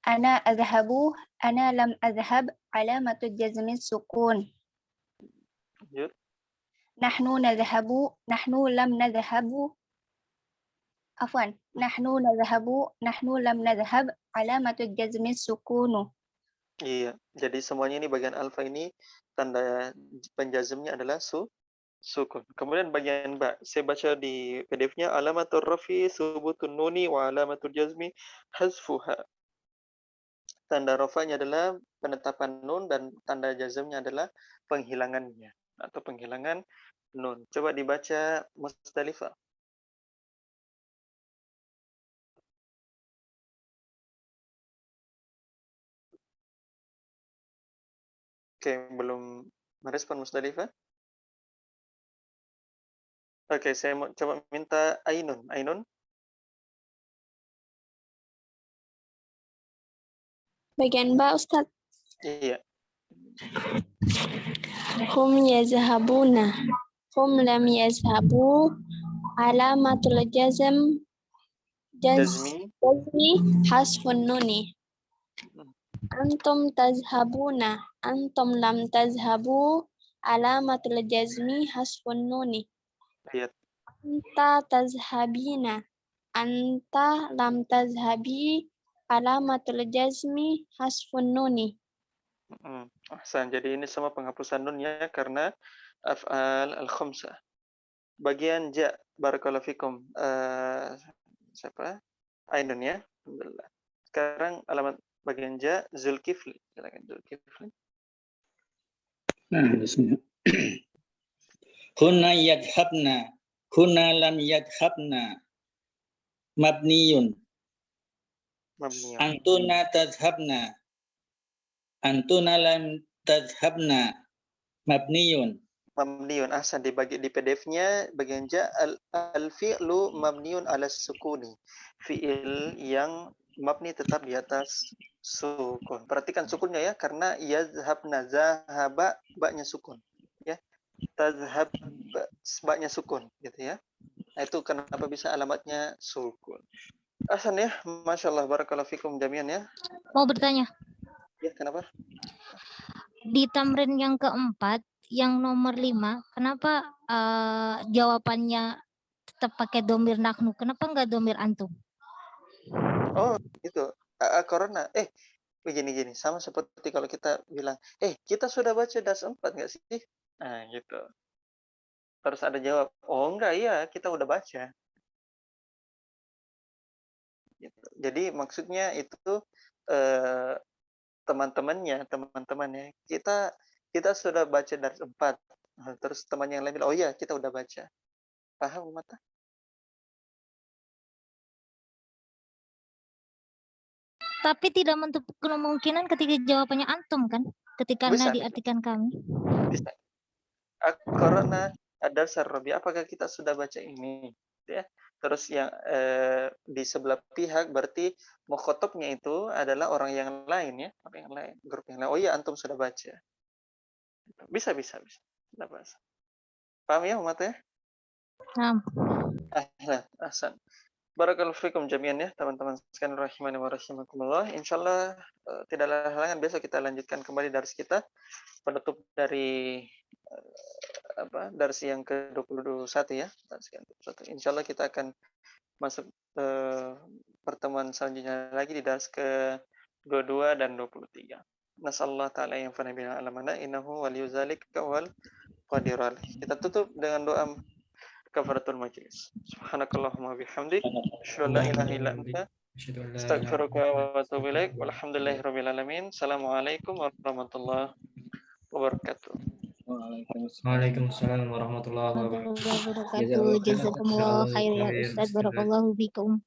Speaker 2: Ana azhabu, ana lam azhab. Alamatul jazmi sukun.
Speaker 1: Lanjut.
Speaker 2: Nahnu nadhabu, nahnu lam nadhabu. Afwan, nahnu nadhabu, nahnu lam nadhhab. Alamatul jazmi sukunu.
Speaker 1: Iya, jadi semuanya ini bagian alfa ini tanda penjazmnya adalah sukun. Kemudian bagian ba, saya baca di PDF-nya alamatul rafi subutun nuni wa alamatul jazmi hazfuha. Tanda rafanya adalah penetapan nun dan tanda jazmnya adalah penghilangannya atau penghilangan nun. Coba dibaca Mustalifah. Oke, belum merespon Mustalifah. Oke, saya mau coba minta Ainun. Ainun.
Speaker 8: Bagian ba, Ustaz.
Speaker 1: Iya.
Speaker 8: Hum yazhabuna. Hum lam yazhabu. Alamatul jazmi hasfun nuni. Antum tazhabuna. Antum lam tazhabu. Alamatul jazmi hasfun nuni.
Speaker 1: Lihat.
Speaker 8: Anta tazhabina. Anta lam tazhabi. Alamatul jazmi hasfun nuni.
Speaker 1: Ahsan. Jadi ini semua penghapusan nun ya karena af'al al-khamsah. Bagian ja, barakallahu fikum. Siapa? Ainun ya. Alhamdulillah. Sekarang alamat bagian ja, Zulkifli. Silakan Zulkifli.
Speaker 3: Nah, bismillah. Huna yadhabna. Huna lam yadhabna. Mabniyun.
Speaker 1: Mabniyun.
Speaker 3: Antuna tadhabna. Antuna lam tadhabna. Mabniyun.
Speaker 1: Mabniyun. Ahsan. Dibagi di PDF-nya bagian ja al-fi'lu mabniyun ala sukuni. Fi'il yang mabni tetap di atas sukun. Perhatikan sukunnya ya karena yazhabna, zahaba ba-nya sukun ya. Tazhab ba-nya sukun gitu ya. Nah, itu kenapa bisa alamatnya sukun. Ahsan ya, masyaallah, barakallahu fikum jami'an ya.
Speaker 9: Mau bertanya.
Speaker 1: Ya, kenapa?
Speaker 9: Di tamrin yang keempat, yang nomor 5, kenapa jawabannya tetap pakai domir nahnu? Kenapa enggak domir antum?
Speaker 1: Oh, itu. Corona. begini-gini, sama seperti kalau kita bilang, kita sudah baca dars 4 nggak sih? Nah, gitu. Terus ada jawab, oh enggak, iya, kita udah baca. Gitu. Jadi maksudnya itu teman-temannya, kita sudah baca dars 4. Terus teman yang lain bilang, oh iya, kita udah baca. Paham, Mata?
Speaker 9: Tapi tidak menutup kemungkinan ketika jawabannya antum kan? Ketika
Speaker 1: Bisa,
Speaker 9: diartikan kami.
Speaker 1: bisa. Qara'na ad-dars ar-rabi', apakah kita sudah baca ini? Ya. Terus yang di sebelah pihak berarti mukhatabnya itu adalah orang yang lain ya, orang yang lain, grup yang lain. Oh iya, antum sudah baca. Bisa. Tidak bahasa. Paham ya, Umat ya?
Speaker 9: Nah,
Speaker 1: Ahsan. Barakallahu fikum jami'an ya, teman-teman sekalian rahimani wa rahimakumullah. Insyaallah tidak ada halangan besok kita lanjutkan kembali dars kita penutup dari dars yang ke-21 ya. Insyaallah kita akan masuk pertemuan selanjutnya lagi di dars ke-22 dan 23. Nasallahu ta'ala yang fana bil alamana innahu waliyudzalika wal qadir alaih. Kita tutup dengan doa kafaratul majlis. Subhanakallahumma bihamdik, asyhadu an la ilaha illa anta, astaghfiruka wa atubu ilaik. Walhamdulillahirabbil alamin. Assalamualaikum warahmatullahi wabarakatuh.
Speaker 5: Waalaikumsalam warahmatullahi wabarakatuh.
Speaker 9: Jazakumullah khair ya Ustaz, barakallahu fikum.